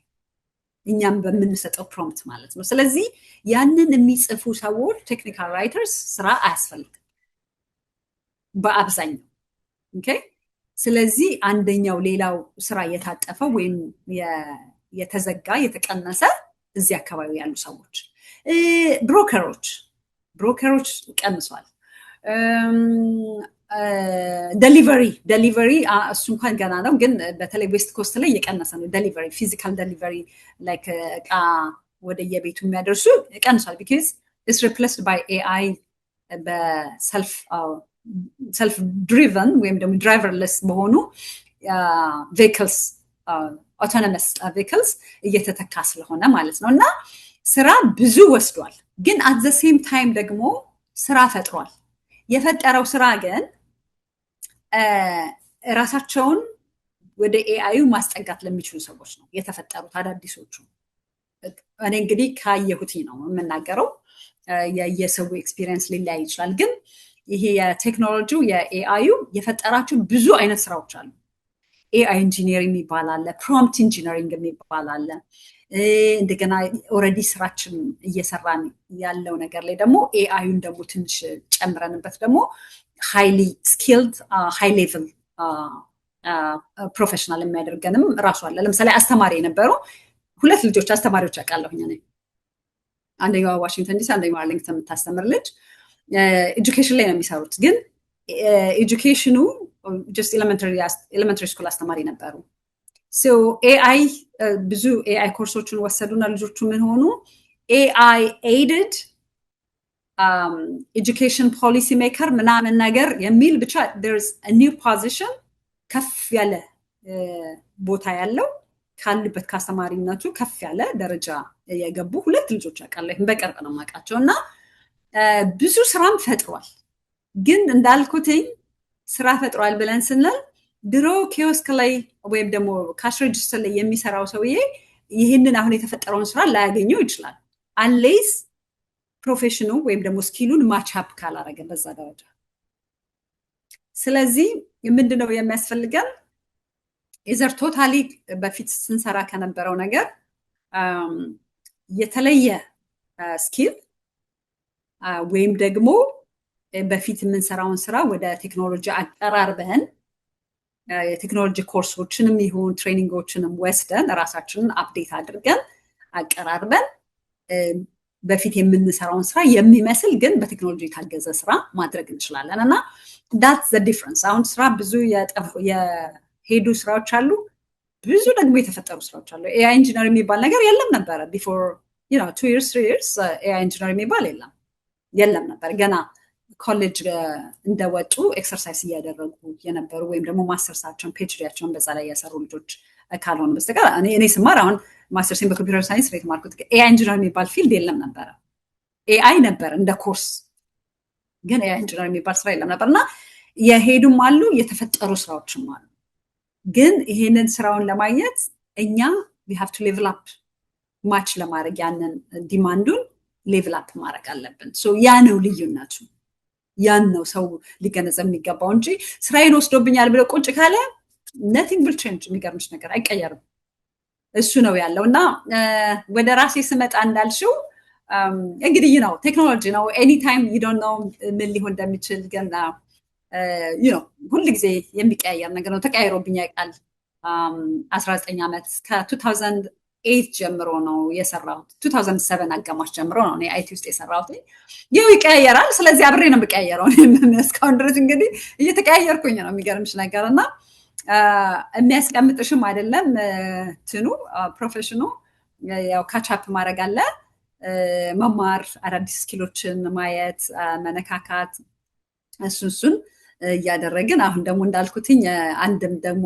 Speaker 3: እኛም በምንሰጠው ፕሮምፕት ማለት ነው ስለዚህ ያንን የሚጽፉ ሰዎች ቴክኒካል ራይተርስ ስራ አያስፈልግም በአብዛኛው ኦኬ ስለዚህ አንደኛው ሌላው ስራ የታጠፈው ወይም የተዘጋ የተቀነሰ እዚህ አካባቢ ያሉ ሰዎች ብሮከሮች ቀንሷል ዴሊቨሪ እሱ እንኳን ገና ነው ግን በተለይ ዌስት ኮስት ላይ እየቀነሰ ነው ዴሊቨሪ ፊዚካል ዴሊቨሪ ላይክ እቃ ወደ የቤቱ የሚያደርሱ ቀንሷል because it's replaced by AI በሰልፍ ድሪቨን ወይም ደግሞ ድራይቨርለስ በሆኑ ቬሂክልስ autonomous vehicles እየተተካ ስለሆነ ማለት ነው እና ስራ ብዙ ወስዷል ግን at the same time ደግሞ ስራ ፈጥሯል የፈጠረው ስራ ግን ራሳቸውን ወደ ኤአዩ ማስጠጋት ለሚችሉ ሰዎች ነው የተፈጠሩት አዳዲሶቹ እኔ እንግዲህ ካየሁት ነው የምናገረው የሰው ኤክስፒሪየንስ ሊለያይ ይችላል ግን ይሄ የቴክኖሎጂው የኤአዩ የፈጠራቸው ብዙ አይነት ስራዎች አሉ ኤአይ ኢንጂነሪንግ ይባላል ፕሮምፕት ኢንጂነሪንግ ይባላል እንደገና ኦሬዲ ስራችን እየሰራን ያለው ነገር ላይ ደግሞ ኤአዩን ደግሞ ትንሽ ጨምረንበት ደግሞ highly skilled high level ፕሮፌሽናል የሚያደርገንም ራሱ አለ ለምሳሌ አስተማሪ የነበረው ሁለት ልጆች አስተማሪዎች አውቃለሁኝ እኔ አንደኛው ዋሽንግተን ዲሲ አንደኛው አርሊንግተን የምታስተምር ልጅ ኤጁኬሽን ላይ ነው የሚሰሩት ግን ኤጁኬሽኑ just elementary school አስተማሪ ነበሩ so AI ብዙ AI ኮርሶችን ወሰዱና ልጆቹ ምን ሆኑ AI aided education policy maker ምናምን ነገር የሚል ብቻ there's a new position ከፍ ያለ ቦታ ያለው ካሉበት ካስተማሪነቱ ከፍ ያለ ደረጃ የገቡ ሁለት ልጆች አውቃለሁ በቅርብ ነው ማቃቸውና ብዙ ስራም ፈጥሯል ግን እንዳልኩትኝ ስራ ፈጥሯል ብለን ስንል ድሮ ኪዮስክ ላይ ወይም ደግሞ ካሽ ሬጅስተር ላይ የሚሰራው ሰውዬ ይሄንን አሁን የተፈጠረውን ስራ ላያገኘው ይችላል unless ፕሮፌሽኑ ወይም ደግሞ ስኪሉን ማች አፕ ካላረገ በዛ ደረጃ ስለዚህ ምንድነው የሚያስፈልገን ኢዘር ቶታሊ በፊት ስንሰራ ከነበረው ነገር የተለየ ስኪል ወይም ደግሞ በፊት የምንሰራውን ስራ ወደ ቴክኖሎጂ አቀራርበን የቴክኖሎጂ ኮርሶችንም ይሁን ትሬኒንጎችንም ወስደን ራሳችንን አፕዴት አድርገን አቀራርበን በፊት የምንሰራውን ስራ የሚመስል ግን በቴክኖሎጂ የታገዘ ስራ ማድረግ እንችላለን እና that's the difference አሁን ስራ ብዙ የሄዱ ስራዎች አሉ ብዙ ደግሞ የተፈጠሩ ስራዎች አሉ AI ኢንጂነር የሚባል ነገር የለም ነበር before 2 years 3 years AI ኢንጂነር የሚባል የለም ነበር ገና ኮሌጅ እንደወጡ ኤክሰርሳይዝ እያደረጉ የነበሩ ወይም ደግሞ ማስተርሳቸውን ፒኤችዲያቸውን በዛ ላይ ያሰሩ ልጆች ካልሆነ በስተቀር እኔ ስማር አሁን ማስተርሴን በኮምፒውተር ሳይንስ ላይ ተማርኩት ኤአይ ኢንጂነር የሚባል ፊልድ የለም ነበር ኤአይ ነበር እንደ ኮርስ ግን ኤአይ ኢንጂነር የሚባል ስራ የለም ነበርና የሄዱም አሉ የተፈጠሩ ስራዎችም አሉ። ግን ይሄንን ስራውን ለማግኘት እኛ we have to level up ማች ለማድረግ ያንን ዲማንዱን ሌቭል አፕ ማድረግ አለብን። ያ ነው ልዩነቱ። ያን ነው ሰው ሊገነዘብ የሚገባው እንጂ ስራዬን ወስዶብኛል ብለው ቁጭ ካለ nothing will change። የሚገርምሽ ነገር አይቀየርም። እሱ ነው ያለው እና ወደ ራሴ ስመጣ እንዳልሽው እንግዲህ ነው ቴክኖሎጂ ነው ኤኒታይም you don't know ምን ሊሆን እንደሚችል ግን ሁሉ ጊዜ የሚቀያየር ነገር ነው። ተቀያይሮብኝ ያውቃል። 19 ዓመት ከ2008 ጀምሮ ነው የሰራሁት። 2007 አጋማሽ ጀምሮ ነው እኔ አይቲ ውስጥ የሰራሁት። ይኸው ይቀያየራል። ስለዚህ አብሬ ነው የምቀያየረው። እስካሁን ድረስ እንግዲህ እየተቀያየርኩኝ ነው። የሚገርምሽ ነገር እና የሚያስቀምጥሽም አይደለም ትኑ ፕሮፌሽኑ ያው ካቻፕ ማድረግ አለ፣ መማር፣ አዳዲስ ስኪሎችን ማየት፣ መነካካት እሱን እያደረግን አሁን ደግሞ እንዳልኩትኝ አንድም ደግሞ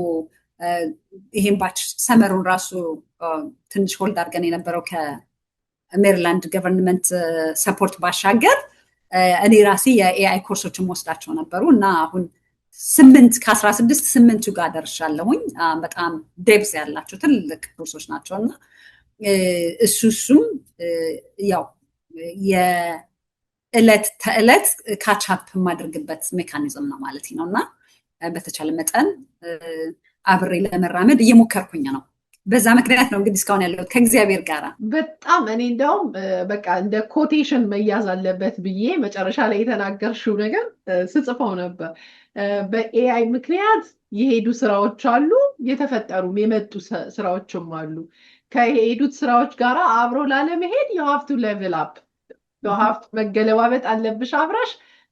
Speaker 3: ይሄን ባች ሰመሩን ራሱ ትንሽ ሆልድ አድርገን የነበረው ከሜሪላንድ ገቨርንመንት ሰፖርት ባሻገር እኔ ራሴ የኤአይ ኮርሶችን ወስዳቸው ነበሩ እና አሁን 8 ከ16 8ቱ ጋር ደርሻለሁኝ። በጣም ዴፕዝ ያላቸው ትልቅ ኮርሶች ናቸው እና እሱም ያው የዕለት ተዕለት ካቻፕ የማደርግበት ሜካኒዝም ነው ማለት ነው እና በተቻለ መጠን አብሬ ለመራመድ እየሞከርኩኝ ነው። በዛ ምክንያት ነው እንግዲህ እስካሁን ያለሁት ከእግዚአብሔር ጋር።
Speaker 2: በጣም እኔ እንደውም በቃ እንደ ኮቴሽን መያዝ አለበት ብዬ መጨረሻ ላይ የተናገርሽው ነገር ስጽፈው ነበር። በኤአይ ምክንያት የሄዱ ስራዎች አሉ፣ የተፈጠሩም የመጡ ስራዎችም አሉ። ከሄዱት ስራዎች ጋር አብሮ ላለመሄድ you have to level up መገለባበጥ አለብሽ፣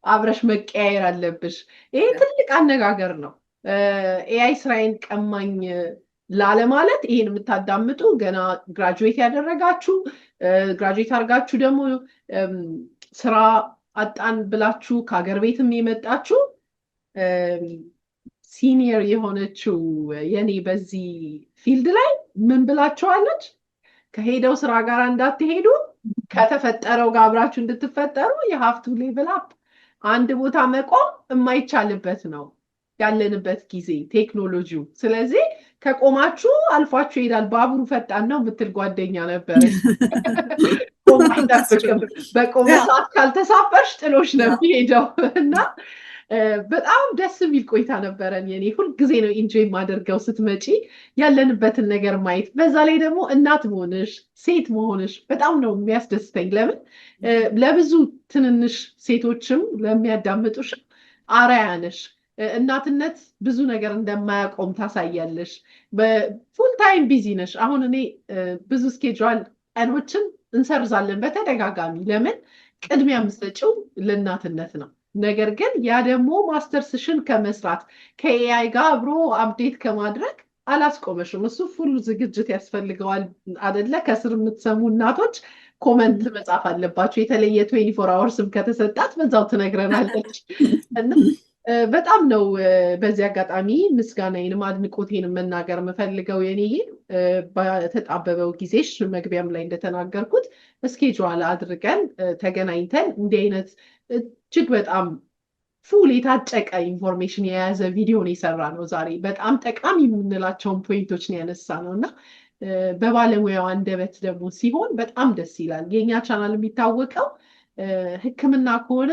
Speaker 2: አብረሽ መቀያየር አለብሽ። ይሄ ትልቅ አነጋገር ነው። ኤአይ ስራዬን ቀማኝ ላለማለት ይሄን የምታዳምጡ ገና ግራጁዌት ያደረጋችሁ ግራጁዌት አድርጋችሁ ደግሞ ስራ አጣን ብላችሁ ከሀገር ቤትም የመጣችሁ ሲኒየር የሆነችው የኔ በዚህ ፊልድ ላይ ምን ብላችኋለች? ከሄደው ስራ ጋር እንዳትሄዱ፣ ከተፈጠረው ጋር አብራችሁ እንድትፈጠሩ you have to level up። አንድ ቦታ መቆም የማይቻልበት ነው ያለንበት ጊዜ ቴክኖሎጂው። ስለዚህ ከቆማችሁ አልፏችሁ ይሄዳል። ባቡሩ ፈጣን ነው የምትል ጓደኛ ነበረች። በቆመ ሰዓት ካልተሳፈርሽ ጥሎሽ ነው የሚሄደው እና በጣም ደስ የሚል ቆይታ ነበረን። የኔ ሁልጊዜ ነው ኢንጆይ የማደርገው ስትመጪ ያለንበትን ነገር ማየት። በዛ ላይ ደግሞ እናት መሆንሽ ሴት መሆንሽ በጣም ነው የሚያስደስተኝ። ለምን ለብዙ ትንንሽ ሴቶችም ለሚያዳምጡሽ አርአያ ነሽ። እናትነት ብዙ ነገር እንደማያቆም ታሳያለሽ። በፉል ታይም ቢዚ ነሽ። አሁን እኔ ብዙ ስኬጁል ቀኖችን እንሰርዛለን በተደጋጋሚ። ለምን ቅድሚያ የምትሰጪው ለእናትነት ነው። ነገር ግን ያ ደግሞ ማስተርስሽን ከመስራት ከኤአይ ጋር አብሮ አፕዴት ከማድረግ አላስቆመሽም። እሱ ፉል ዝግጅት ያስፈልገዋል አይደለ? ከስር የምትሰሙ እናቶች ኮመንት መጻፍ አለባቸው። የተለየ 24 አወርስም ከተሰጣት በዛው ትነግረናለች እና በጣም ነው በዚህ አጋጣሚ ምስጋናዬንም አድንቆቴንም መናገር የምፈልገው። የኔን በተጣበበው ጊዜሽ መግቢያም ላይ እንደተናገርኩት እስኬጁል አድርገን ተገናኝተን እንዲህ አይነት እጅግ በጣም ፉል የታጨቀ ኢንፎርሜሽን የያዘ ቪዲዮን የሰራ ነው። ዛሬ በጣም ጠቃሚ የምንላቸውን ፖይንቶች ነው ያነሳ ነው እና በባለሙያው አንደበት ደግሞ ሲሆን በጣም ደስ ይላል። የኛ ቻናል የሚታወቀው ሕክምና ከሆነ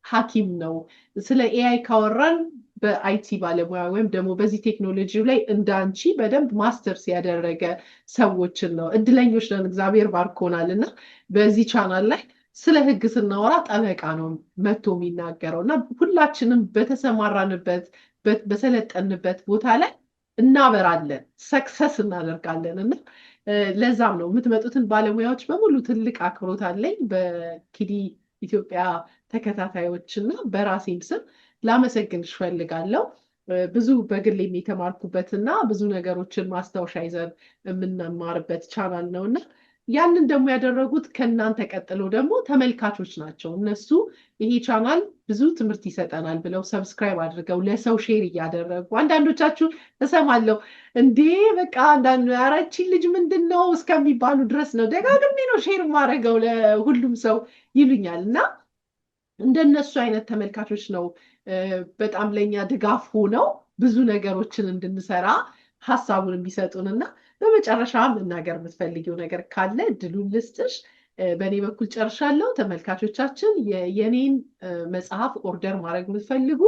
Speaker 2: ሐኪም ነው። ስለ ኤአይ ካወራን በአይቲ ባለሙያ ወይም ደግሞ በዚህ ቴክኖሎጂ ላይ እንዳንቺ በደንብ ማስተርስ ያደረገ ሰዎችን ነው። እድለኞች ነን፣ እግዚአብሔር ባርኮናል እና በዚህ ቻናል ላይ ስለ ህግ ስናወራ ጠበቃ ነው መጥቶ የሚናገረው እና ሁላችንም በተሰማራንበት በሰለጠንበት ቦታ ላይ እናበራለን፣ ሰክሰስ እናደርጋለን እና ለዛም ነው የምትመጡትን ባለሙያዎች በሙሉ ትልቅ አክብሮት አለኝ በኪዲ ኢትዮጵያ ተከታታዮች እና በራሴም ስም ላመሰግንሽ ፈልጋለሁ። ብዙ በግሌም የተማርኩበትና ብዙ ነገሮችን ማስታወሻ ይዘን የምንማርበት ቻናል ነው እና ያንን ደግሞ ያደረጉት ከእናንተ ቀጥሎ ደግሞ ተመልካቾች ናቸው። እነሱ ይሄ ቻናል ብዙ ትምህርት ይሰጠናል ብለው ሰብስክራይብ አድርገው ለሰው ሼር እያደረጉ አንዳንዶቻችሁ እሰማለሁ እንዴ በቃ አንዳንዱ ያረቺ ልጅ ምንድን ነው እስከሚባሉ ድረስ ነው ደጋግሜ ነው ሼር ማድረገው ለሁሉም ሰው ይሉኛል እና እንደነሱ አይነት ተመልካቾች ነው በጣም ለኛ ድጋፍ ሆነው ብዙ ነገሮችን እንድንሰራ ሐሳቡን የሚሰጡንና በመጨረሻ መናገር የምትፈልጊው ነገር ካለ እድሉን ልስጥሽ። በእኔ በኩል ጨርሻለሁ። ተመልካቾቻችን የኔን መጽሐፍ ኦርደር ማድረግ የምትፈልጉ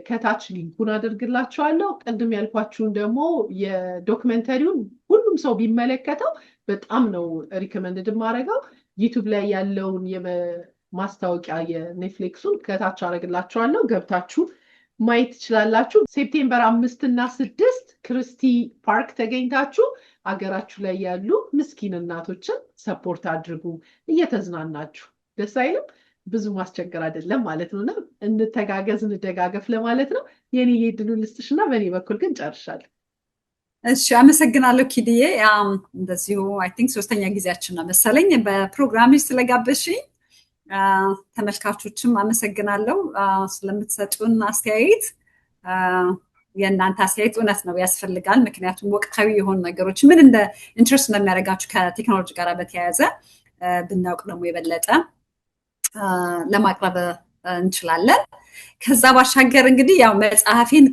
Speaker 2: ከታች ሊንኩን አደርግላችኋለሁ። ቅድም ያልኳችሁን ደግሞ የዶክመንተሪውን ሁሉም ሰው ቢመለከተው በጣም ነው ሪኮመንድ ማድረገው። ዩቲዩብ ላይ ያለውን ማስታወቂያ የኔትፍሊክሱን ከታች አደርግላችኋለሁ፣ ገብታችሁ ማየት ትችላላችሁ። ሴፕቴምበር 5 እና 6 ክርስቲ ፓርክ ተገኝታችሁ አገራችሁ ላይ ያሉ ምስኪን እናቶችን ሰፖርት አድርጉ እየተዝናናችሁ። ደስ አይልም? ብዙ ማስቸገር አይደለም ማለት ነውና እንተጋገዝ እንደጋገፍ ለማለት ነው። የኔ የድሉን ልስጥሽና በእኔ በኩል ግን ጨርሻለሁ።
Speaker 3: እሺ አመሰግናለሁ ኪድዬ። እንደዚሁ አይ ቲንክ 3ኛ ጊዜያችን ነው መሰለኝ በፕሮግራምሽ ስለጋበዝሽኝ። ተመልካቾችም አመሰግናለሁ ስለምትሰጡን አስተያየት። የእናንተ አስተያየት እውነት ነው ያስፈልጋል። ምክንያቱም ወቅታዊ የሆኑ ነገሮች ምን እንደ ኢንትረስት እንደሚያደርጋችሁ ከቴክኖሎጂ ጋር በተያያዘ ብናውቅ ደግሞ የበለጠ ለማቅረብ እንችላለን። ከዛ ባሻገር እንግዲህ ያው መጽሐፌን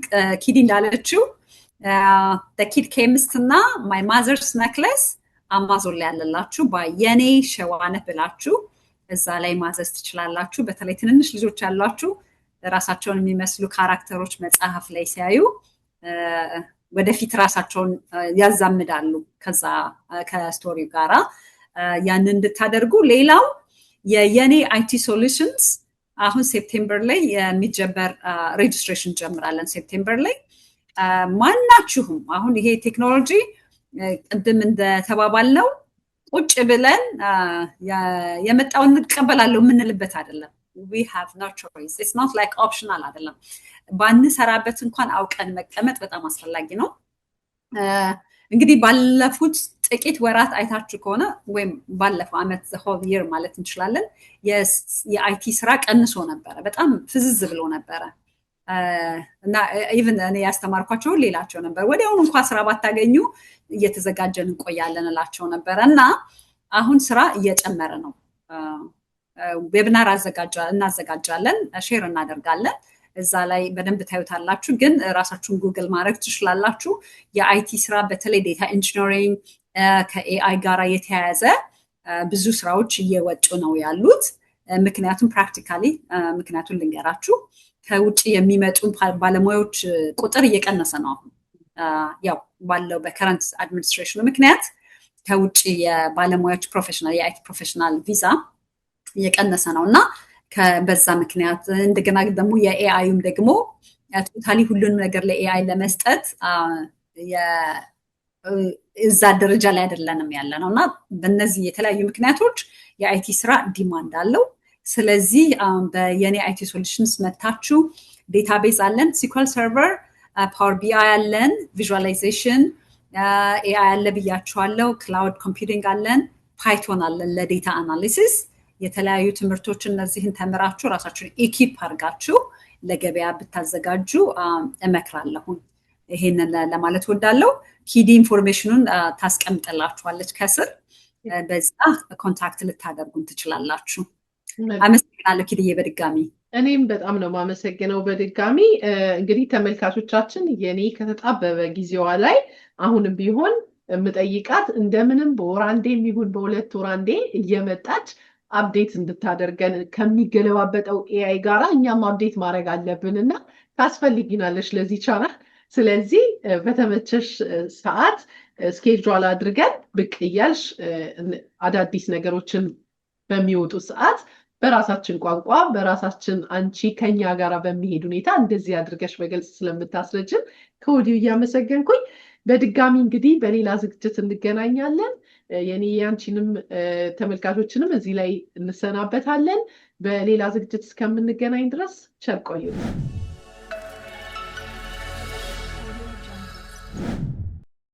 Speaker 3: ኪዲ እንዳለችው ኪድ ኬሚስት እና ማይ ማዘርስ ነክለስ አማዞን ላይ ያለላችሁ የኔ ሸዋነህ ብላችሁ እዛ ላይ ማዘዝ ትችላላችሁ። በተለይ ትንንሽ ልጆች ያሏችሁ ራሳቸውን የሚመስሉ ካራክተሮች መጽሐፍ ላይ ሲያዩ ወደፊት ራሳቸውን ያዛምዳሉ ከዛ ከስቶሪው ጋራ ያንን እንድታደርጉ። ሌላው የኔ አይቲ ሶሉሽንስ አሁን ሴፕቴምበር ላይ የሚጀበር ሬጅስትሬሽን ጀምራለን። ሴፕቴምበር ላይ ማናችሁም አሁን ይሄ ቴክኖሎጂ ቅድም እንደተባባልነው ቁጭ ብለን የመጣውን እንቀበላለሁ የምንልበት አይደለም። we have no choice. It's not like optional አይደለም። ባንሰራበት እንኳን አውቀን መቀመጥ በጣም አስፈላጊ ነው። እንግዲህ ባለፉት ጥቂት ወራት አይታችሁ ከሆነ ወይም ባለፈው ዓመት the whole year ማለት እንችላለን የአይቲ ስራ ቀንሶ ነበረ፣ በጣም ፍዝዝ ብሎ ነበረ እና ኢቭን እኔ ያስተማርኳቸው ሌላቸው ነበር ወዲያውኑ እንኳን ስራ ባታገኙ እየተዘጋጀን እንቆያለን እላቸው ነበር። እና አሁን ስራ እየጨመረ ነው። ዌብናር እናዘጋጃለን፣ ሼር እናደርጋለን። እዛ ላይ በደንብ ታዩታላችሁ። ግን ራሳችሁን ጉግል ማድረግ ትችላላችሁ። የአይቲ ስራ በተለይ ዴታ ኢንጂነሪንግ ከኤአይ ጋራ የተያያዘ ብዙ ስራዎች እየወጡ ነው ያሉት። ምክንያቱም ፕራክቲካሊ ምክንያቱም ልንገራችሁ ከውጭ የሚመጡ ባለሙያዎች ቁጥር እየቀነሰ ነው አሁን ያው ባለው በከረንት አድሚኒስትሬሽኑ ምክንያት ከውጭ የባለሙያዎች ፕሮፌሽናል የአይቲ ፕሮፌሽናል ቪዛ እየቀነሰ ነው እና በዛ ምክንያት እንደገና ደግሞ የኤአይም ደግሞ ቶታሊ ሁሉንም ነገር ለኤአይ ለመስጠት እዛ ደረጃ ላይ አይደለንም ያለ ነው እና በእነዚህ የተለያዩ ምክንያቶች የአይቲ ስራ ዲማንድ አለው። ስለዚህ በየኔ አይቲ ሶሉሽንስ መታችሁ ዴታቤዝ አለን፣ ሲኳል ሰርቨር፣ ፓወር ቢአይ አለን፣ ቪዥዋላይዜሽን ኤአይ አለ ብያችኋለሁ፣ ክላውድ ኮምፒውቲንግ አለን፣ ፓይቶን አለን ለዴታ አናሊሲስ። የተለያዩ ትምህርቶች እነዚህን ተምራችሁ ራሳችሁን ኢኪፕ አድርጋችሁ ለገበያ ብታዘጋጁ እመክራለሁ። ይሄንን ለማለት ወዳለሁ። ኪዲ ኢንፎርሜሽኑን ታስቀምጥላችኋለች ከስር፣ በዛ ኮንታክት ልታደርጉን ትችላላችሁ። አመሰግናለሁ ኪድዬ በድጋሚ።
Speaker 2: እኔም በጣም ነው ማመሰግነው በድጋሚ። እንግዲህ ተመልካቾቻችን የኔ ከተጣበበ ጊዜዋ ላይ አሁንም ቢሆን የምጠይቃት እንደምንም በወር አንዴም ይሁን በሁለት ወር አንዴ እየመጣች አፕዴት እንድታደርገን ከሚገለባበጠው ኤአይ ጋራ እኛም አፕዴት ማድረግ አለብንና ታስፈልጊናለሽ ለዚህ ቻናል። ስለዚህ በተመቸሽ ሰዓት ስኬጁል አድርገን ብቅ እያልሽ አዳዲስ ነገሮችን በሚወጡ ሰዓት በራሳችን ቋንቋ በራሳችን አንቺ ከኛ ጋር በሚሄድ ሁኔታ እንደዚህ አድርገሽ በግልጽ ስለምታስረጅን ከወዲሁ እያመሰገንኩኝ በድጋሚ እንግዲህ በሌላ ዝግጅት እንገናኛለን። የኔ ያንቺንም ተመልካቾችንም እዚህ ላይ እንሰናበታለን። በሌላ ዝግጅት እስከምንገናኝ ድረስ ቸር ቆዩ።